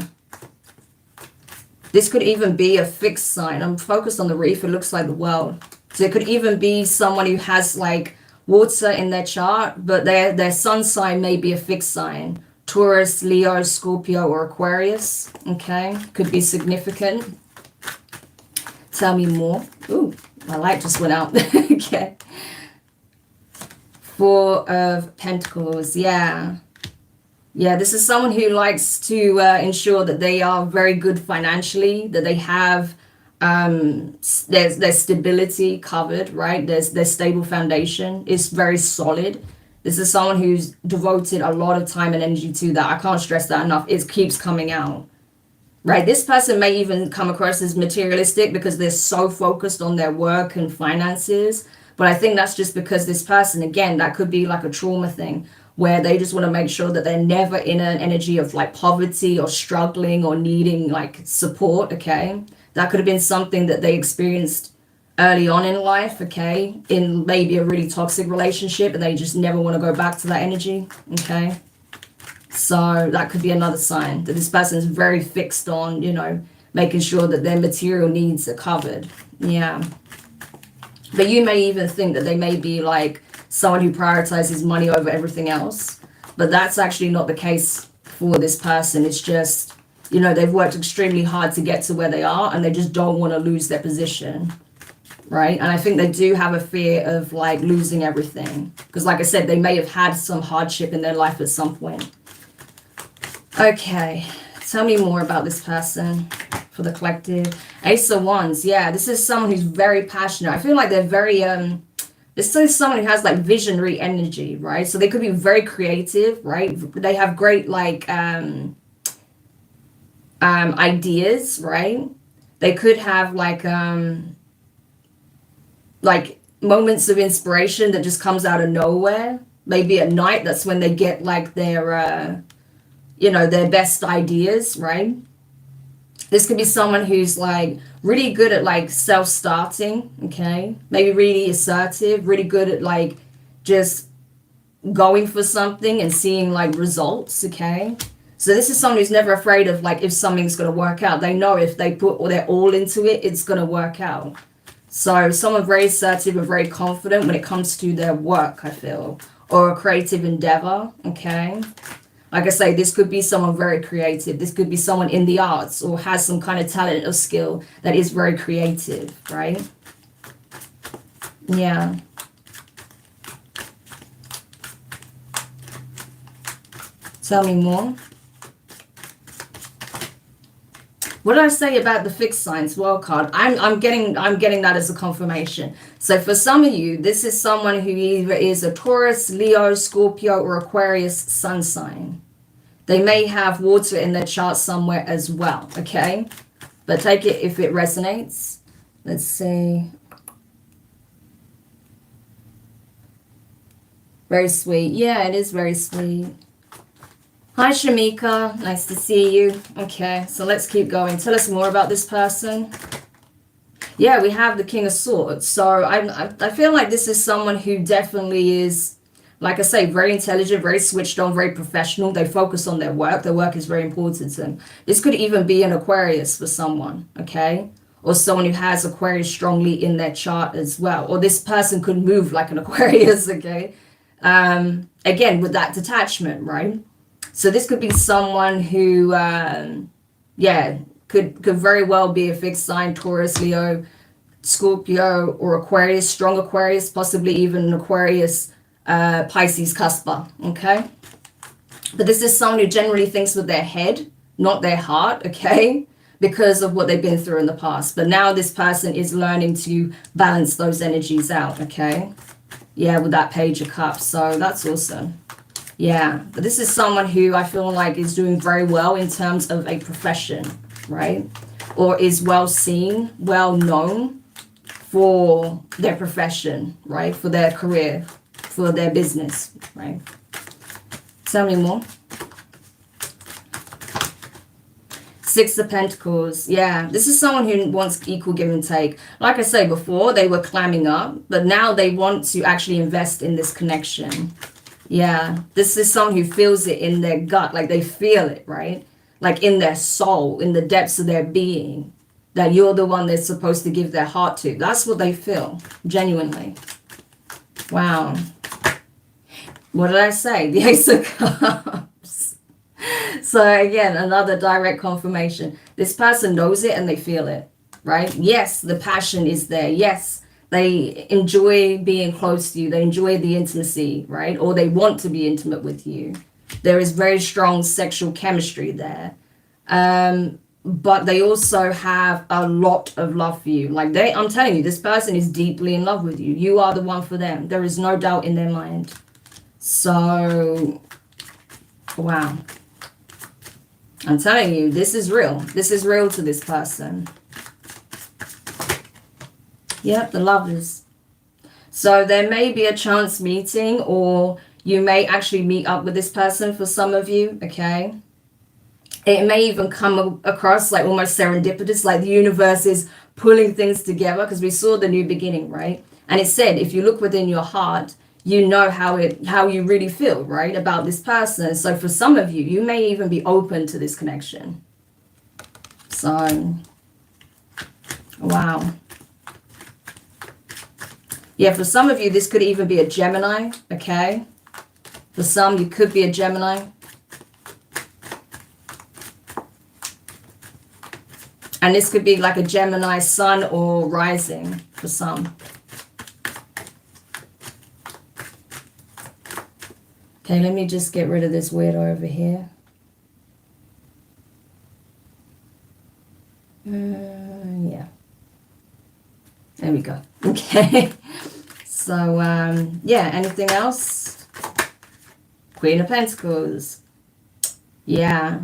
Speaker 1: This could even be a fixed sign. I'm focused on the reef. It looks like the world. So it could even be someone who has like water in their chart, but their sun sign may be a fixed sign. Taurus, Leo, Scorpio, or Aquarius. Okay. Could be significant. Tell me more. Ooh, my light just went out. Okay. Four of Pentacles. Yeah. Yeah, this is someone who likes to ensure that they are very good financially, that they have their stability covered, right? Their stable foundation is very solid. This is someone who's devoted a lot of time and energy to that. I can't stress that enough. It keeps coming out, right? This person may even come across as materialistic because they're so focused on their work and finances. But I think that's just because this person, again, that could be like a trauma thing where they just want to make sure that they're never in an energy of like poverty or struggling or needing like support, okay? That could have been something that they experienced early on in life, okay? In maybe a really toxic relationship and they just never want to go back to that energy, okay? So that could be another sign that this person is very fixed on, you know, making sure that their material needs are covered. Yeah. But you may even think that they may be like someone who prioritizes money over everything else. But that's actually not the case for this person. It's just, you know, they've worked extremely hard to get to where they are and they just don't want to lose their position, right? And I think they do have a fear of like losing everything. Because like I said, they may have had some hardship in their life at some point. Okay, tell me more about this person for the collective. Ace of Wands. Yeah, this is someone who's very passionate. I feel like they're very this is someone who has like visionary energy, right? So they could be very creative, right? They have great like ideas, right? They could have like moments of inspiration that just comes out of nowhere. Maybe at night, that's when they get like their you know, their best ideas, right? This could be someone who's like really good at like self-starting, okay? Maybe really assertive, really good at like just going for something and seeing like results, okay? So this is someone who's never afraid of like if something's going to work out. They know if they put their all into it, it's going to work out. So someone very assertive and very confident when it comes to their work, I feel, or a creative endeavor, okay? Like I say, this could be someone very creative. This could be someone in the arts or has some kind of talent or skill that is very creative, right? Yeah. Tell me more. What did I say about the fixed signs world card? I'm getting that as a confirmation. So for some of you, this is someone who either is a Taurus, Leo, Scorpio, or Aquarius sun sign. They may have water in their chart somewhere as well, okay? But take it if it resonates. Let's see. Very sweet. Yeah, it is very sweet. Hi, Shamika. Nice to see you. Okay, so let's keep going. Tell us more about this person. Yeah, we have the King of Swords. So I feel like this is someone who definitely is, like I say, very intelligent, very switched on, very professional. They focus on their work. Their work is very important to them. This could even be an Aquarius for someone, okay? Or someone who has Aquarius strongly in their chart as well. Or this person could move like an Aquarius, okay? Again, with that detachment, right? So this could be someone who, yeah, could very well be a fixed sign, Taurus, Leo, Scorpio, or Aquarius, strong Aquarius, possibly even an Aquarius, Pisces cusper, okay? But this is someone who generally thinks with their head, not their heart, okay? Because of what they've been through in the past. But now this person is learning to balance those energies out, okay? Yeah, with that Page of Cups. So that's awesome. Yeah, but this is someone who I feel like is doing very well in terms of a profession, right? Or is well seen, well known for their profession, right? For their career, for their business, right? Tell me more. Six of Pentacles. Yeah, this is someone who wants equal give and take. Like I said before, they were clamming up, but now they want to actually invest in this connection. Yeah, this is someone who feels it in their gut, like they feel it, right? Like in their soul, in the depths of their being, that you're the one they're supposed to give their heart to. That's what they feel, genuinely. Wow. What did I say? The Ace of Cups. So again, another direct confirmation. This person knows it and they feel it, right? Yes, the passion is there. Yes, they enjoy being close to you. They enjoy the intimacy, right? Or they want to be intimate with you. There is very strong sexual chemistry there. But they also have a lot of love for you. Like I'm telling you, this person is deeply in love with you. You are the one for them. There is no doubt in their mind. So, wow. I'm telling you, this is real. This is real to this person. Yep, the Lovers. So there may be a chance meeting, or you may actually meet up with this person for some of you, okay? It may even come across like almost serendipitous, like the universe is pulling things together, because we saw the new beginning, right? And it said, if you look within your heart, you know how you really feel, right, about this person. So for some of you, you may even be open to this connection. So, wow. Yeah, for some of you, this could even be a Gemini, okay? For some, you could be a Gemini. And this could be like a Gemini sun or rising for some. Okay, let me just get rid of this weirdo over here. Yeah. There we go. Okay. So, yeah, anything else? Queen of Pentacles. Yeah.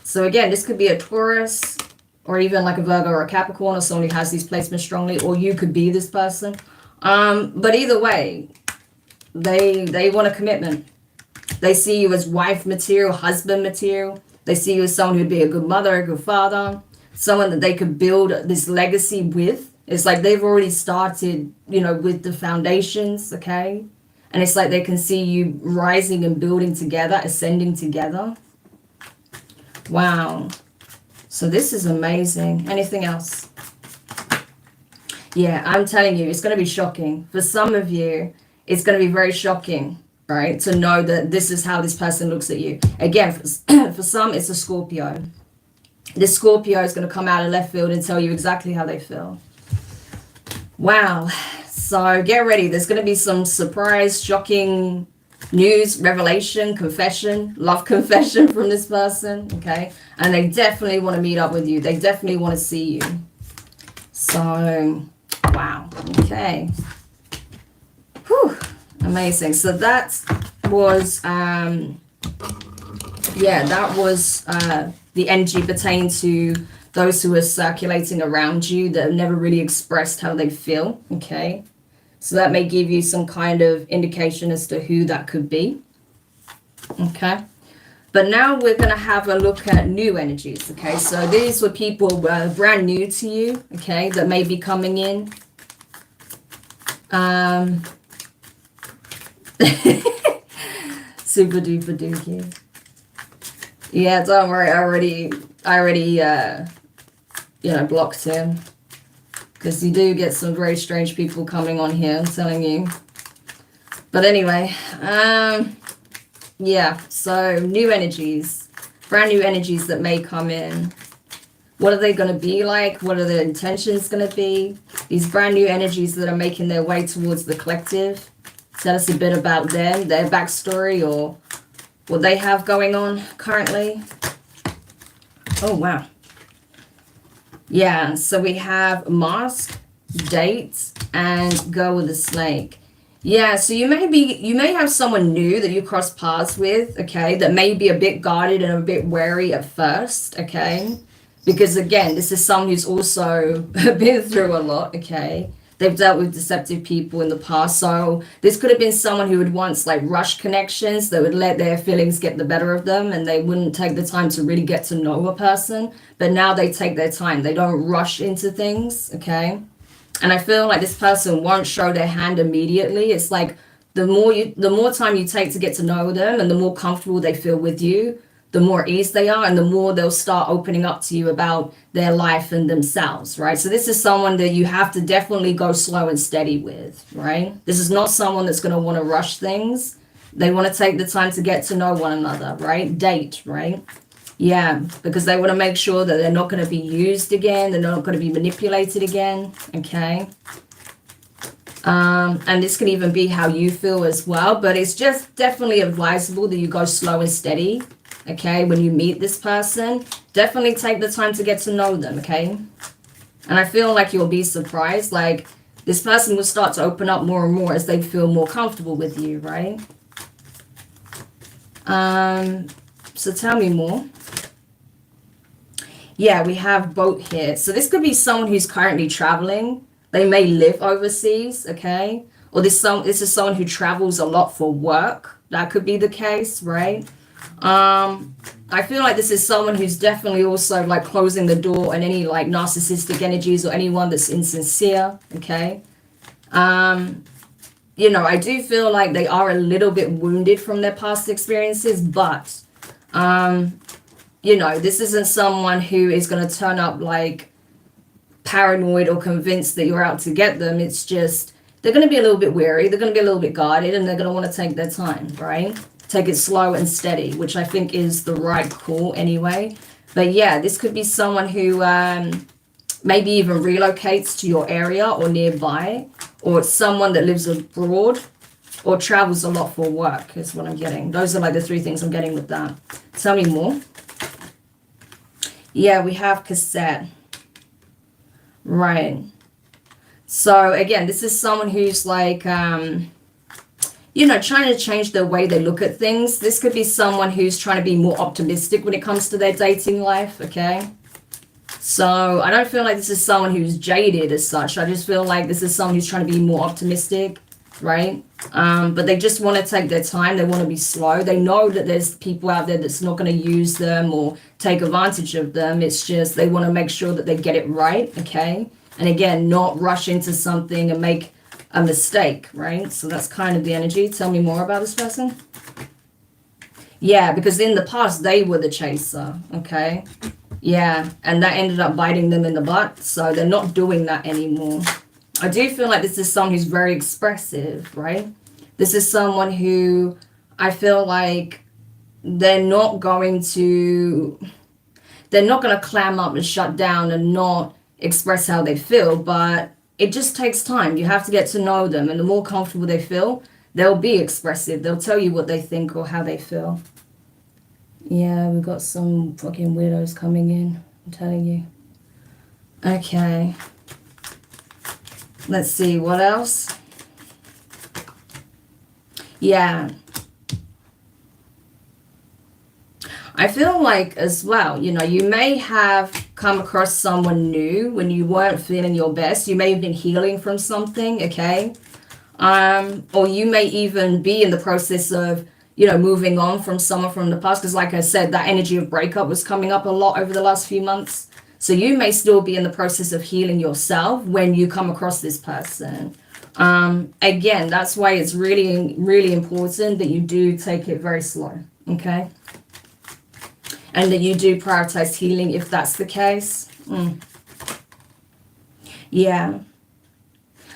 Speaker 1: So again, this could be a Taurus, or even like a Virgo or a Capricorn, or someone who has these placements strongly, or you could be this person. But either way, they want a commitment. They see you as wife material, husband material. They see you as someone who'd be a good mother, a good father, someone that they could build this legacy with. It's like they've already started, you know, with the foundations, okay? And it's like they can see you rising and building together, ascending together. Wow. So this is amazing. Anything else? Yeah, I'm telling you, it's going to be shocking. For some of you, it's going to be very shocking, right? To know that this is how this person looks at you. Again, for some, it's a Scorpio. This Scorpio is going to come out of left field and tell you exactly how they feel. Wow. So get ready. There's going to be some surprise, shocking news, revelation, confession, love confession from this person, okay? And they definitely want to meet up with you. They definitely want to see you. So, wow. Okay. Whew. Amazing. So that was, yeah, that was the energy pertaining to those who are circulating around you that have never really expressed how they feel, okay? So that may give you some kind of indication as to who that could be, okay? But now we're going to have a look at new energies, okay? So these were people brand new to you, okay, that may be coming in. Super duper dookie. Yeah, don't worry, I already you know, blocked him. Because you do get some very strange people coming on here, I'm telling you. But anyway, yeah, so new energies, brand new energies that may come in. What are they going to be like? What are their intentions going to be? These brand new energies that are making their way towards the collective. Tell us a bit about them, their backstory, or what they have going on currently. Oh, wow. Yeah, so we have mask, date, and go with the snake. Yeah, so you may have someone new that you cross paths with, okay, that may be a bit guarded and a bit wary at first, okay? Because again, this is someone who's also been through a lot, okay? They've dealt with deceptive people in the past. So this could have been someone who would once like rush connections that would let their feelings get the better of them and they wouldn't take the time to really get to know a person. But now they take their time. They don't rush into things, okay? And I feel like this person won't show their hand immediately. It's like the more time you take to get to know them and the more comfortable they feel with you, the more at ease they are and the more they'll start opening up to you about their life and themselves, right? So this is someone that you have to definitely go slow and steady with, right? This is not someone that's going to want to rush things. They want to take the time to get to know one another, right? Date, right? Yeah, because they want to make sure that they're not going to be used again. They're not going to be manipulated again. Okay. And this can even be how you feel as well. But it's just definitely advisable that you go slow and steady. Okay. When you meet this person, definitely take the time to get to know them. Okay. And I feel like you'll be surprised. Like this person will start to open up more and more as they feel more comfortable with you. Right. So tell me more. Yeah, we have boat here. So this could be someone who's currently traveling. They may live overseas, okay? Or this is someone who travels a lot for work. That could be the case, right? I feel like this is someone who's definitely also like closing the door on any like narcissistic energies or anyone that's insincere, okay? You know, I do feel like they are a little bit wounded from their past experiences, but you know, this isn't someone who is going to turn up like paranoid or convinced that you're out to get them. It's just they're going to be a little bit wary, they're going to be a little bit guarded, and they're going to want to take their time, right? Take it slow and steady, which I think is the right call anyway. But yeah, this could be someone who maybe even relocates to your area or nearby, or it's someone that lives abroad or travels a lot for work is what I'm getting. Those are like the three things I'm getting with that. Tell me more. Yeah, we have cassette. Right. So again, this is someone who's like, you know, trying to change the way they look at things. This could be someone who's trying to be more optimistic when it comes to their dating life, okay? So I don't feel like this is someone who's jaded as such. I just feel like this is someone who's trying to be more optimistic, right? But they just want to take their time. They want to be slow. They know that there's people out there that's not going to use them or take advantage of them. It's just they want to make sure that they get it right, okay? And again, not rush into something and make a mistake, right? So that's kind of the energy. Tell me more about this person. Yeah, because in the past, they were the chaser, okay? Yeah, and that ended up biting them in the butt. So they're not doing that anymore. I do feel like this is someone who's very expressive, right? This is someone who I feel like they're not going to clam up and shut down and not express how they feel, but it just takes time. You have to get to know them, and the more comfortable they feel, they'll be expressive. They'll tell you what they think or how they feel. Yeah, we've got some fucking weirdos coming in, I'm telling you. Okay. Let's see, what else? Yeah. I feel like as well, you know, you may have come across someone new when you weren't feeling your best. You may have been healing from something, okay? Or you may even be in the process of, you know, moving on from someone from the past. Because like I said, that energy of breakup was coming up a lot over the last few months. So you may still be in the process of healing yourself when you come across this person. Again, that's why it's really, really important that you do take it very slow, okay? And that you do prioritize healing if that's the case. Yeah.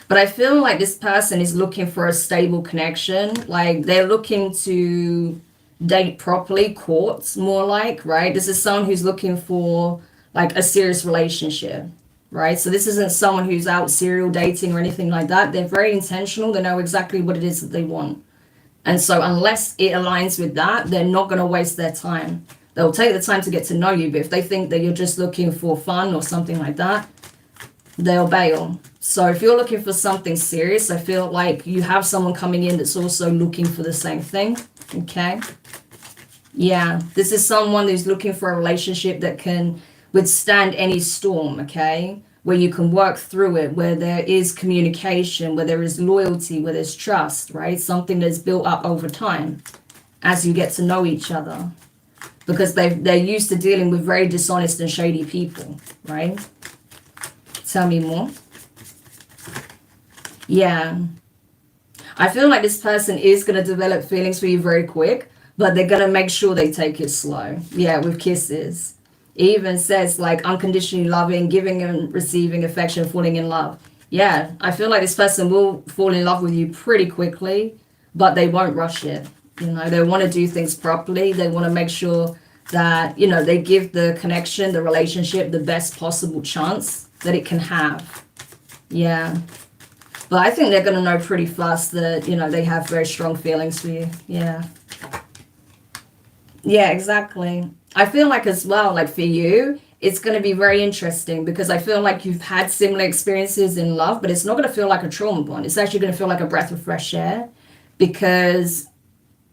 Speaker 1: But I feel like this person is looking for a stable connection. Like they're looking to date properly, courts more like, right? This is someone who's looking for like a serious relationship, right? So this isn't someone who's out serial dating or anything like that. They're very intentional. They know exactly what it is that they want. And so unless it aligns with that, they're not going to waste their time. They'll take the time to get to know you. But if they think that you're just looking for fun or something like that, they'll bail. So if you're looking for something serious, I feel like you have someone coming in that's also looking for the same thing. Okay. Yeah, this is someone who's looking for a relationship that can withstand any storm, okay? Where you can work through it, where there is communication, where there is loyalty, where there's trust, right? Something that's built up over time as you get to know each other. Because they're used to dealing with very dishonest and shady people, right? Tell me more. Yeah. I feel like this person is going to develop feelings for you very quick, but they're going to make sure they take it slow. Yeah, with kisses. It even says like unconditionally loving, giving and receiving affection, falling in love. Yeah, I feel like this person will fall in love with you pretty quickly, but they won't rush it. You know, they want to do things properly. They want to make sure that, you know, they give the connection, the relationship, the best possible chance that it can have. Yeah. But I think they're going to know pretty fast that, you know, they have very strong feelings for you. Yeah. Yeah, exactly. I feel like as well, like for you, it's going to be very interesting because I feel like you've had similar experiences in love, but it's not going to feel like a trauma bond. It's actually going to feel like a breath of fresh air because,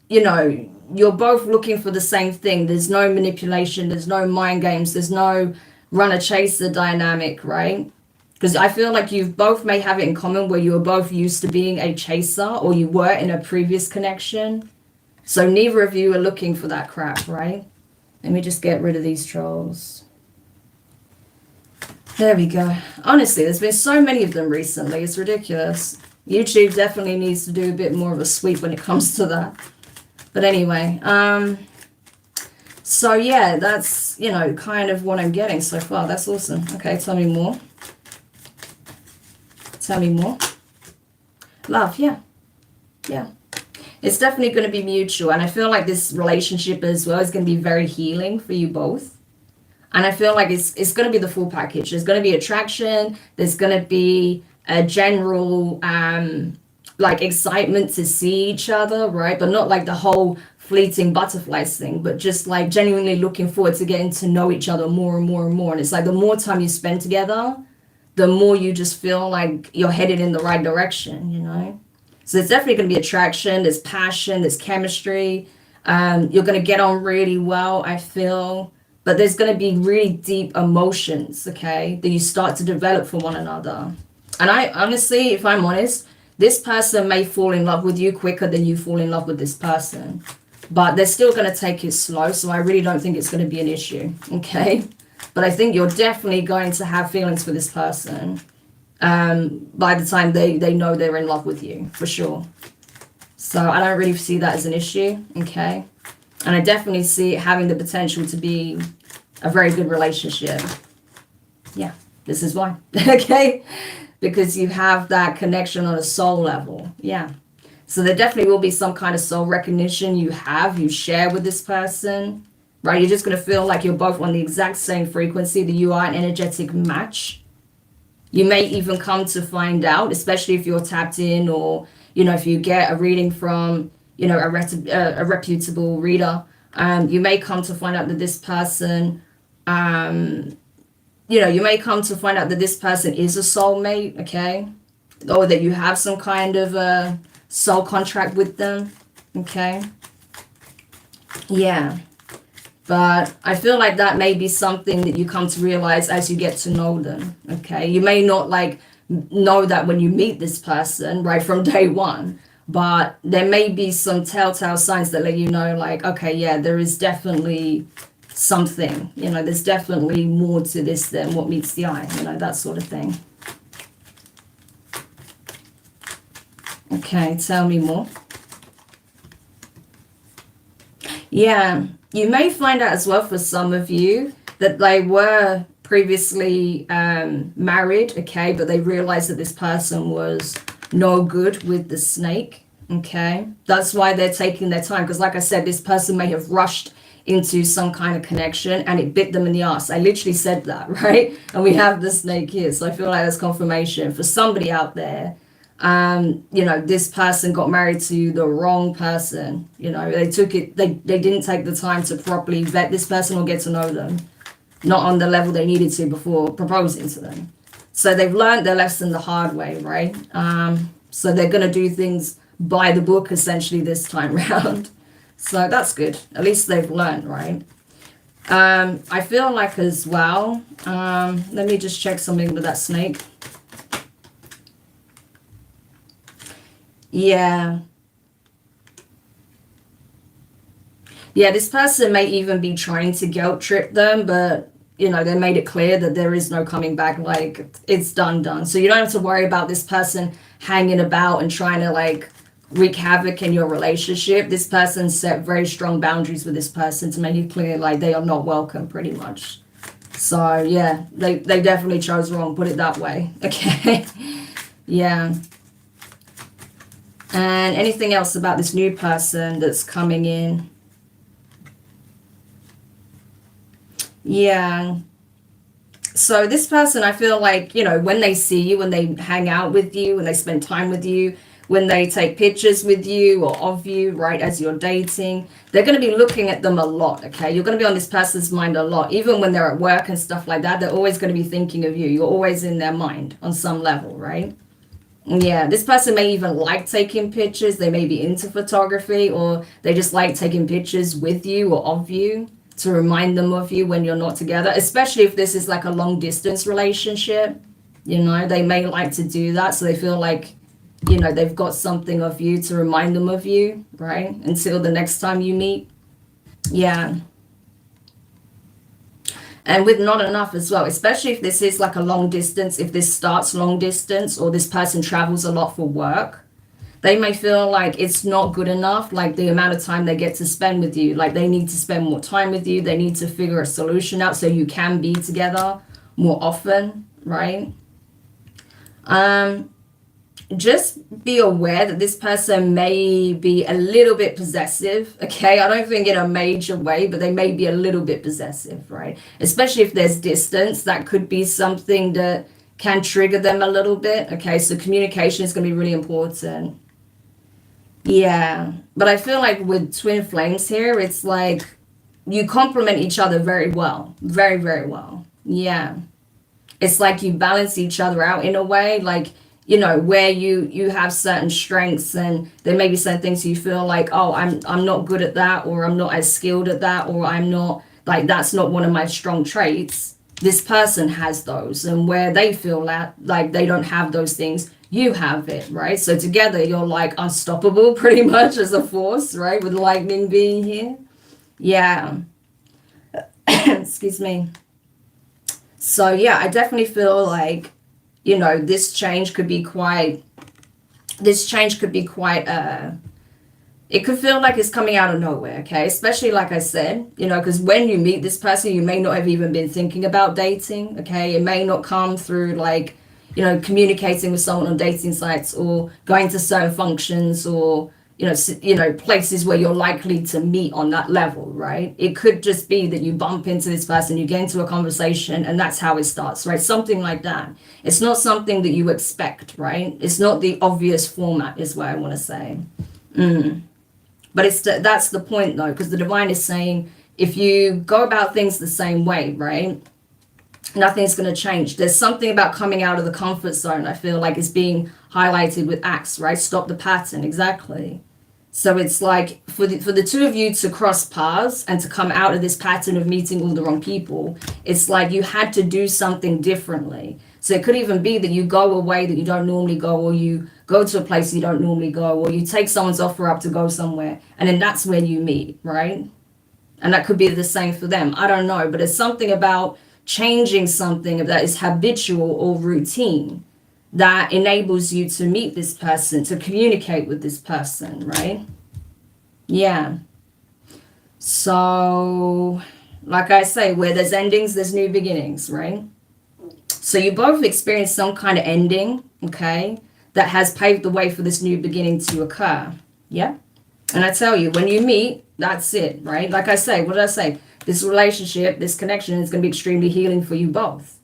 Speaker 1: you know, you're both looking for the same thing. There's no manipulation. There's no mind games. There's no runner chaser dynamic, right? Because I feel like you both may have it in common where you were both used to being a chaser or you were in a previous connection. So neither of you are looking for that crap, right? Let me just get rid of these trolls. There we go. Honestly, there's been so many of them recently. It's ridiculous. YouTube definitely needs to do a bit more of a sweep when it comes to that. But anyway, so yeah, that's, you know, kind of what I'm getting so far. That's awesome. Okay, tell me more. Tell me more. Love, yeah. Yeah. It's definitely going to be mutual. And I feel like this relationship as well is going to be very healing for you both. And I feel like it's going to be the full package. There's going to be attraction. There's going to be a general, like excitement to see each other, right? But not like the whole fleeting butterflies thing, but just like genuinely looking forward to getting to know each other more and more and more. And it's like the more time you spend together, the more you just feel like you're headed in the right direction, you know? So there's definitely going to be attraction, there's passion, there's chemistry. You're going to get on really well, I feel. But there's going to be really deep emotions, okay, that you start to develop for one another. And I honestly, if I'm honest, this person may fall in love with you quicker than you fall in love with this person. But they're still going to take it slow, so I really don't think it's going to be an issue, okay? But I think you're definitely going to have feelings for this person by the time they know they're in love with you, for sure. So I don't really see that as an issue, okay? And I definitely see it having the potential to be a very good relationship. Yeah, this is why, okay? Because you have that connection on a soul level, yeah. So there definitely will be some kind of soul recognition you share with this person, right? You're just going to feel like you're both on the exact same frequency, that you are an energetic match. You may even come to find out, especially if you're tapped in or, you know, if you get a reading from, you know, a reputable reader, you may come to find out that this person, you know, you may come to find out that this person is a soulmate, okay? Or that you have some kind of a soul contract with them, okay? Yeah. But I feel like that may be something that you come to realize as you get to know them, okay? You may not like know that when you meet this person, right, from day one, but there may be some telltale signs that let you know, like, okay, yeah, there is definitely something, you know, there's definitely more to this than what meets the eye, you know, that sort of thing. Okay, tell me more. Yeah, you may find out as well for some of you that they were previously married, okay, but they realized that this person was no good with the snake, okay? That's why they're taking their time, because like I said, this person may have rushed into some kind of connection and it bit them in the ass. I literally said that, right? And we have the snake here, so I feel like that's confirmation for somebody out there. You know, this person got married to the wrong person. You know, they didn't take the time to properly vet this person or get to know them, not on the level they needed to before proposing to them. So they've learned their lesson the hard way, right? So they're going to do things by the book essentially this time round. So that's good. At least they've learned, right? I feel like as well, let me just check something with that snake. Yeah. Yeah, this person may even be trying to guilt trip them, but you know, they made it clear that there is no coming back. Like, it's done. So you don't have to worry about this person hanging about and trying to like wreak havoc in your relationship. This person set very strong boundaries with this person to make it clear like they are not welcome, pretty much. So yeah, they definitely chose wrong, put it that way. Okay. Yeah. And anything else about this new person that's coming in? Yeah. So this person, I feel like, you know, when they see you, when they hang out with you, when they spend time with you, when they take pictures with you or of you, right, as you're dating, they're going to be looking at them a lot, okay? You're going to be on this person's mind a lot. Even when they're at work and stuff like that, they're always going to be thinking of you. You're always in their mind on some level, right? Yeah, this person may even like taking pictures. They may be into photography, or they just like taking pictures with you or of you to remind them of you when you're not together, especially if this is like a long distance relationship. You know, they may like to do that, so they feel like, you know, they've got something of you to remind them of you, right? Until the next time you meet. Yeah. And with not enough as well, especially if this is like a long distance, if this starts long distance or this person travels a lot for work, they may feel like it's not good enough, like the amount of time they get to spend with you. Like they need to spend more time with you. They need to figure a solution out so you can be together more often, right? Just be aware that this person may be a little bit possessive, okay? I don't think in a major way, but they may be a little bit possessive, right? Especially if there's distance, that could be something that can trigger them a little bit, okay? So communication is going to be really important. Yeah, but I feel like with twin flames here, it's like you complement each other very well, very, very well. Yeah. It's like you balance each other out in a way, like, you know, where you have certain strengths and there may be certain things you feel like, oh, I'm not good at that, or I'm not as skilled at that, or I'm not, like, that's not one of my strong traits. This person has those, and where they feel that like they don't have those things, you have it, right? So together you're like unstoppable pretty much as a force, right? With lightning being here. Yeah. Excuse me. So yeah, I definitely feel like, you know, this change could be quite, it could feel like it's coming out of nowhere, okay? Especially like I said, you know, because when you meet this person, you may not have even been thinking about dating, okay? It may not come through like, you know, communicating with someone on dating sites or going to certain functions or, you know, places where you're likely to meet on that level, right? It could just be that you bump into this person, you get into a conversation, and that's how it starts, right? Something like that. It's not something that you expect, right? It's not the obvious format, is what I want to say. But that's the point, though, because the divine is saying if you go about things the same way, right, nothing's going to change. There's something about coming out of the comfort zone, I feel like, is being highlighted with acts, right? Stop the pattern, exactly. So it's like for the two of you to cross paths and to come out of this pattern of meeting all the wrong people, it's like you had to do something differently. So it could even be that you go away that you don't normally go, or you go to a place you don't normally go, or you take someone's offer up to go somewhere, and then that's when you meet, right? And that could be the same for them. I don't know, but it's something about changing something that is habitual or routine that enables you to meet this person, to communicate with this person, right? Yeah. So, like I say, where there's endings, there's new beginnings, right? So you both experience some kind of ending, okay, that has paved the way for this new beginning to occur. Yeah. And I tell you, when you meet, that's it, right? Like I say, what did I say? This relationship, this connection is going to be extremely healing for you both.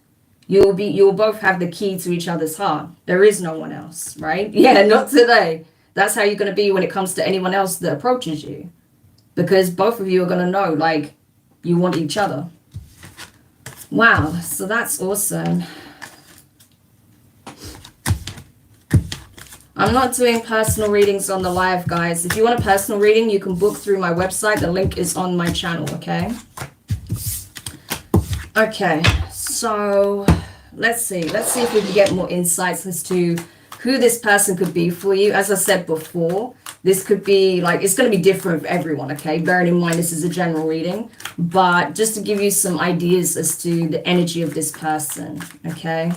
Speaker 1: You'll both have the key to each other's heart. There is no one else, right? Yeah, not today. That's how you're going to be when it comes to anyone else that approaches you. Because both of you are going to know, like, you want each other. Wow, so that's awesome. I'm not doing personal readings on the live, guys. If you want a personal reading, you can book through my website. The link is on my channel, okay? Okay, so let's see. Let's see if we can get more insights as to who this person could be for you. As I said before, this could be like, it's going to be different for everyone, okay? Bearing in mind this is a general reading, but just to give you some ideas as to the energy of this person, okay?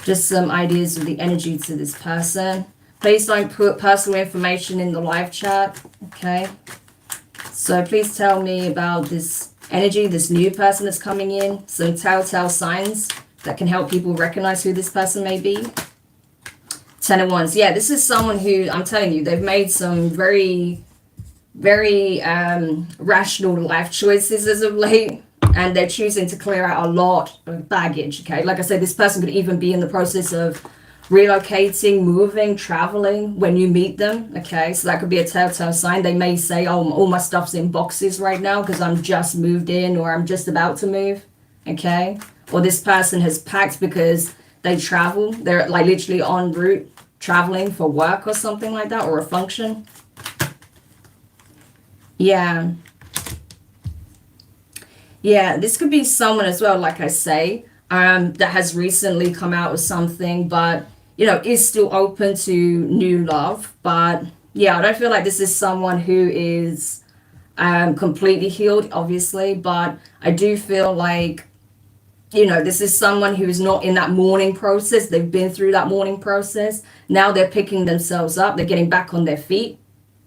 Speaker 1: Just some ideas of the energy to this person. Please don't put personal information in the live chat, okay? So please tell me about this energy, this new person that's coming in, some telltale signs that can help people recognize who this person may be. 10 of Wands. Yeah, this is someone who, I'm telling you, they've made some very, very rational life choices as of late, and they're choosing to clear out a lot of baggage, okay? Like I said, this person could even be in the process of relocating, moving, traveling when you meet them, okay? So that could be a telltale sign. They may say, oh, all my stuff's in boxes right now because I'm just moved in, or I'm just about to move, okay? Or this person has packed because they travel. They're like literally en route, traveling for work or something like that, or a function. Yeah. Yeah, this could be someone as well, like I say, that has recently come out with something, but, you know, is still open to new love. But, yeah, I don't feel like this is someone who is completely healed, obviously, but I do feel like, you know, this is someone who is not in that mourning process. They've been through that mourning process. Now they're picking themselves up. They're getting back on their feet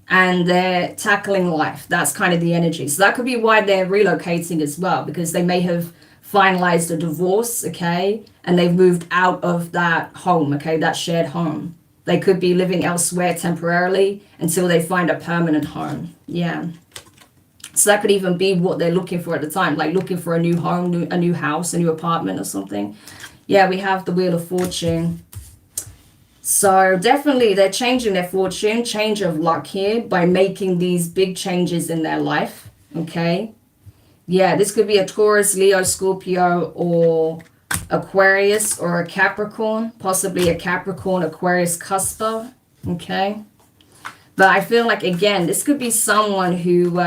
Speaker 1: and they're tackling life. That's kind of the energy. So that could be why they're relocating as well, because they may have finalized a divorce, okay, and they've moved out of that home, okay, that shared home. They could be living elsewhere temporarily until they find a permanent home. Yeah. So that could even be what they're looking for at the time, like looking for a new home, a new house, a new apartment or something. Yeah, we have the Wheel of Fortune. So definitely they're changing their fortune, change of luck here by making these big changes in their life, okay? Yeah, this could be a Taurus, Leo, Scorpio, or Aquarius, or a Capricorn, possibly a Capricorn, Aquarius cusper, okay? But I feel like, again, this could be someone who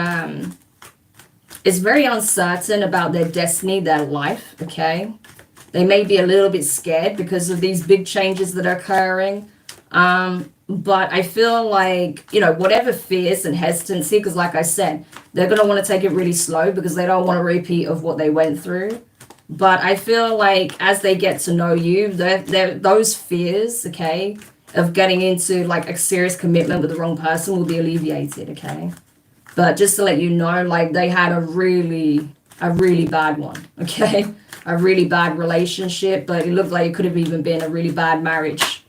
Speaker 1: is very uncertain about their destiny, their life, okay? They may be a little bit scared because of these big changes that are occurring. But I feel like, you know, whatever fears and hesitancy, because like I said, they're going to want to take it really slow because they don't want a repeat of what they went through. But I feel like as they get to know you, those fears, okay, of getting into like a serious commitment with the wrong person will be alleviated, okay? But just to let you know, like they had a really bad one, okay? A really bad relationship, but it looked like it could have even been a really bad marriage.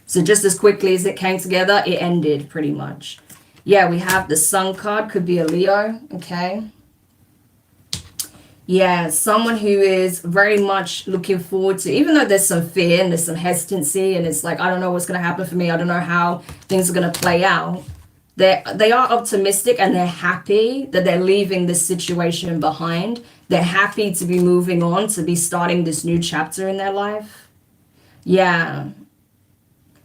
Speaker 1: So just as quickly as it came together, it ended pretty much. Yeah, we have the Sun card, could be a Leo, okay? Yeah, someone who is very much looking forward to, even though there's some fear and there's some hesitancy and it's like, I don't know what's going to happen for me. I don't know how things are going to play out. They are optimistic and they're happy that they're leaving this situation behind. They're happy to be moving on, to be starting this new chapter in their life. Yeah.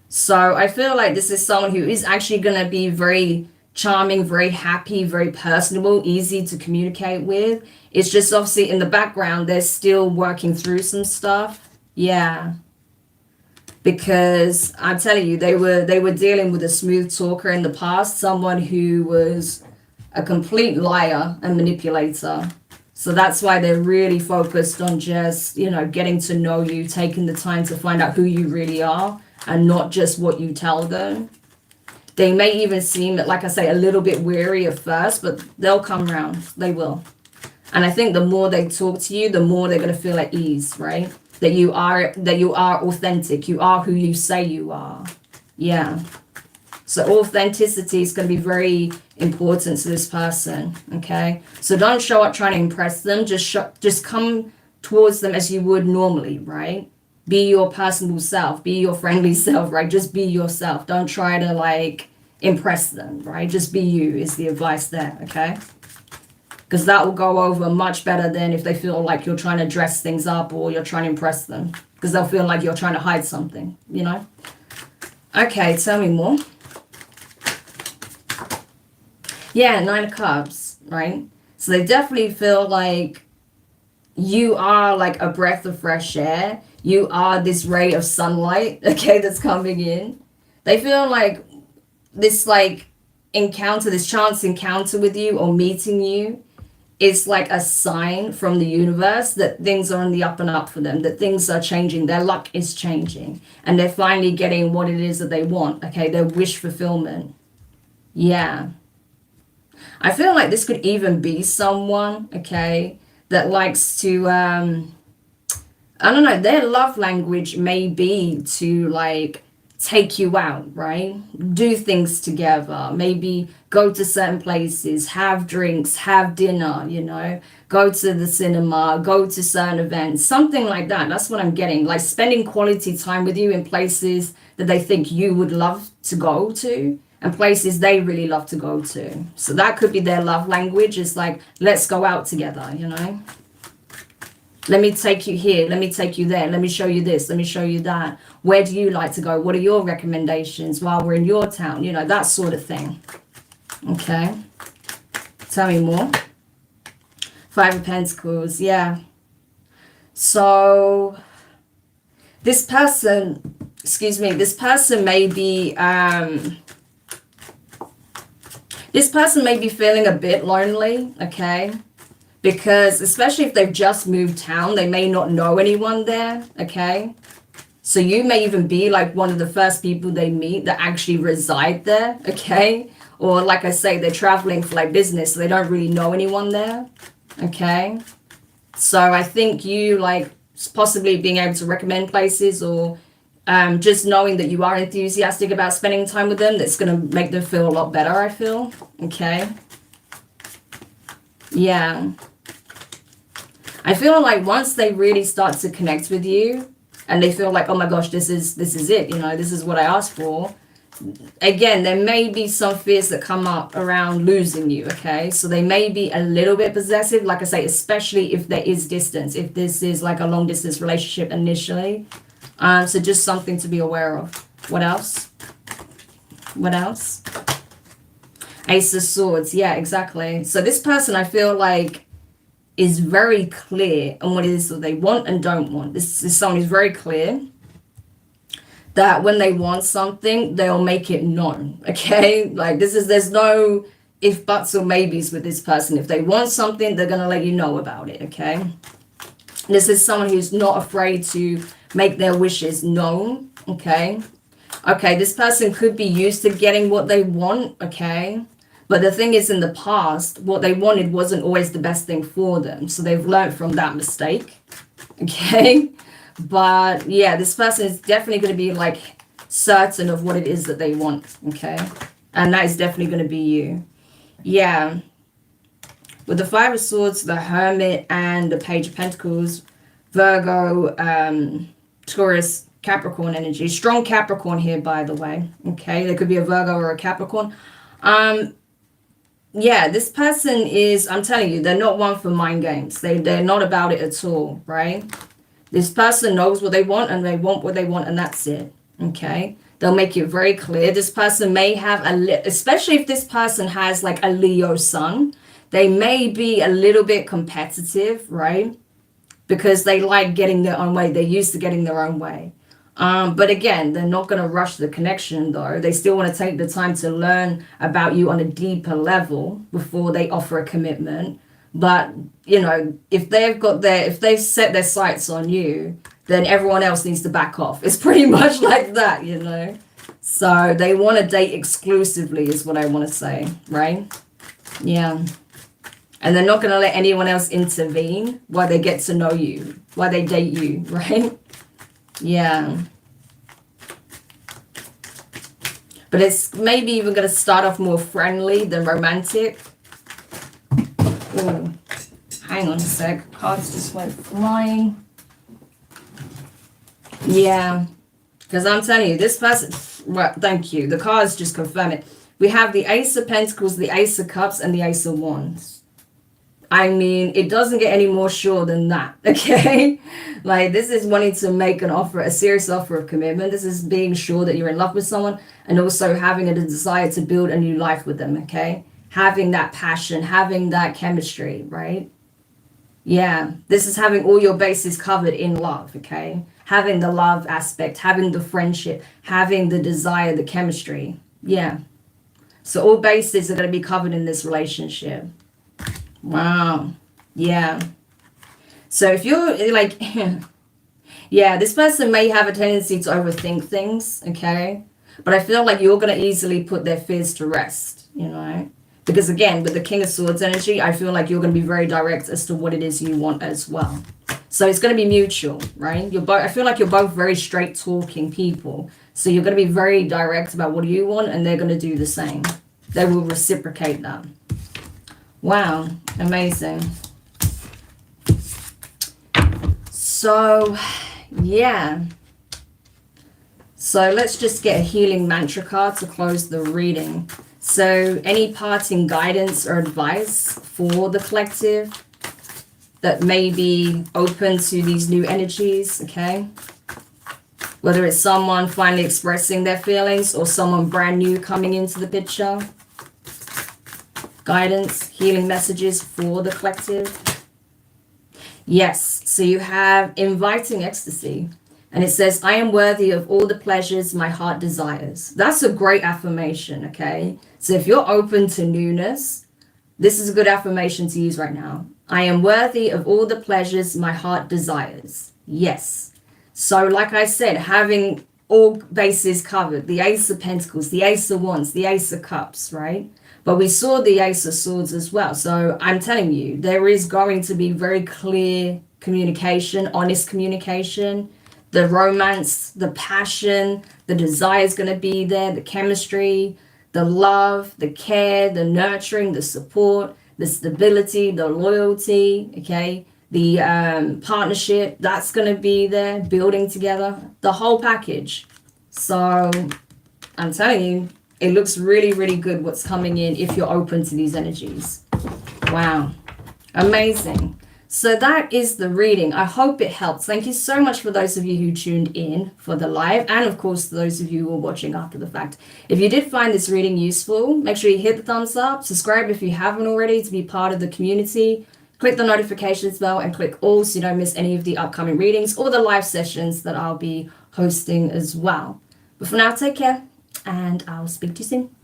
Speaker 1: So I feel like this is someone who is actually going to be very charming, very happy, very personable, easy to communicate with. It's just obviously in the background, they're still working through some stuff. Yeah. Because I'm telling you, they were dealing with a smooth talker in the past, someone who was a complete liar and manipulator. So that's why they're really focused on just, you know, getting to know you, taking the time to find out who you really are and not just what you tell them. They may even seem, like I say, a little bit weary at first, but they'll come around. They will. And I think the more they talk to you, the more they're going to feel at ease, right? That you are authentic. You are who you say you are. Yeah. So authenticity is going to be very important to this person, okay? So don't show up trying to impress them. Just come towards them as you would normally, right? Be your personal self. Be your friendly self, right? Just be yourself. Don't try to, like, impress them, right? Just be you is the advice there, okay? Because that will go over much better than if they feel like you're trying to dress things up or you're trying to impress them. Because they'll feel like you're trying to hide something, you know? Okay, tell me more. Yeah, Nine of Cups, right? So they definitely feel like you are like a breath of fresh air. You are this ray of sunlight, okay, that's coming in. They feel like this like encounter, this chance encounter with you or meeting you is like a sign from the universe that things are on the up and up for them, that things are changing, their luck is changing, and they're finally getting what it is that they want, okay, their wish fulfillment. Yeah. I feel like this could even be someone, okay, that likes to I don't know, their love language may be to like take you out, right? Do things together, maybe go to certain places, have drinks, have dinner, go to the cinema, go to certain events, something like that. That's what I'm getting. Like spending quality time with you in places that they think you would love to go to and places they really love to go to. So that could be their love language. It's like, let's go out together. Let me take you here. Let me take you there. Let me show you this. Let me show you that. Where do you like to go? What are your recommendations while we're in your town? That sort of thing. Okay. Tell me more. Five of Pentacles. Yeah. So this person, this person may be, feeling a bit lonely. Okay. Because especially if they've just moved town, they may not know anyone there, okay? So you may even be like one of the first people they meet that actually reside there, okay? Or like I say, they're traveling for like business, so they don't really know anyone there, okay? So I think you like possibly being able to recommend places or just knowing that you are enthusiastic about spending time with them, that's going to make them feel a lot better, I feel, okay? Yeah. I feel like once they really start to connect with you and they feel like, oh my gosh, this is it, this is what I asked for. Again, there may be some fears that come up around losing you, okay? So they may be a little bit possessive, like I say, especially if there is distance, if this is like a long distance relationship initially. So just something to be aware of. What else? What else? Ace of Swords. Yeah, exactly. So this person, I feel like, is very clear on what it is that they want and don't want. This is someone who's very clear that when they want something, they'll make it known, okay? Like there's no if, buts, or maybes with this person. If they want something, they're going to let you know about it, okay? This is someone who's not afraid to make their wishes known, okay? Okay, this person could be used to getting what they want, okay? But the thing is, in the past, what they wanted wasn't always the best thing for them. So they've learned from that mistake. Okay. But yeah, this person is definitely going to be like certain of what it is that they want. Okay. And that is definitely going to be you. Yeah. With the Five of Swords, the Hermit, and the Page of Pentacles, Virgo, Taurus, Capricorn energy. Strong Capricorn here, by the way. Okay. There could be a Virgo or a Capricorn. Yeah, this person is, I'm telling you, they're not one for mind games. They're not about it at all, right? This person knows what they want and they want what they want and that's it, okay? They'll make it very clear. This person may have especially if this person has like a Leo sun, they may be a little bit competitive, right? Because they like getting their own way. They're used to getting their own way. But again, they're not going to rush the connection though. They still want to take the time to learn about you on a deeper level before they offer a commitment. But, if they've set their sights on you, then everyone else needs to back off. It's pretty much like that, So they want to date exclusively is what I want to say, right? Yeah. And they're not going to let anyone else intervene while they get to know you, while they date you, right? Yeah. But it's maybe even going to start off more friendly than romantic. Ooh. Hang on a sec. Cards just went flying. Yeah. Because I'm telling you, this person... Well, thank you. The cards just confirm it. We have the Ace of Pentacles, the Ace of Cups, and the Ace of Wands. I mean, it doesn't get any more sure than that, okay? Like, this is wanting to make an offer, a serious offer of commitment. This is being sure that you're in love with someone and also having a desire to build a new life with them, okay? Having that passion, having that chemistry, right? Yeah, this is having all your bases covered in love, okay? Having the love aspect, having the friendship, having the desire, the chemistry. Yeah. So all bases are going to be covered in this relationship. Wow. Yeah. So if you're like, yeah, this person may have a tendency to overthink things, okay? But I feel like you're going to easily put their fears to rest, you know? Because again, with the King of Swords energy, I feel like you're going to be very direct as to what it is you want as well. So it's going to be mutual, right? I feel like you're both very straight talking people. So you're going to be very direct about what you want, and they're going to do the same. They will reciprocate that. Wow, amazing. So, yeah. So let's just get a healing mantra card to close the reading. So any parting guidance or advice for the collective that may be open to these new energies, okay? Whether it's someone finally expressing their feelings or someone brand new coming into the picture. Guidance, healing messages for the collective. Yes, so you have inviting ecstasy. And it says, I am worthy of all the pleasures my heart desires. That's a great affirmation, okay? So if you're open to newness, this is a good affirmation to use right now. I am worthy of all the pleasures my heart desires. Yes. So like I said, having all bases covered, the Ace of Pentacles, the Ace of Wands, the Ace of Cups, right? But we saw the Ace of Swords as well. So I'm telling you, there is going to be very clear communication, honest communication. The romance, the passion, the desire is going to be there, the chemistry, the love, the care, the nurturing, the support, the stability, the loyalty, okay? The partnership, that's going to be there, building together, the whole package. So I'm telling you, it looks really, really good what's coming in if you're open to these energies. Wow. Amazing. So that is the reading. I hope it helps. Thank you so much for those of you who tuned in for the live, and of course those of you who are watching after the fact. If you did find this reading useful, make sure you hit the thumbs up, subscribe if you haven't already to be part of the community, click the notifications bell and click all so you don't miss any of the upcoming readings or the live sessions that I'll be hosting as well. But for now, take care and I'll speak to you soon.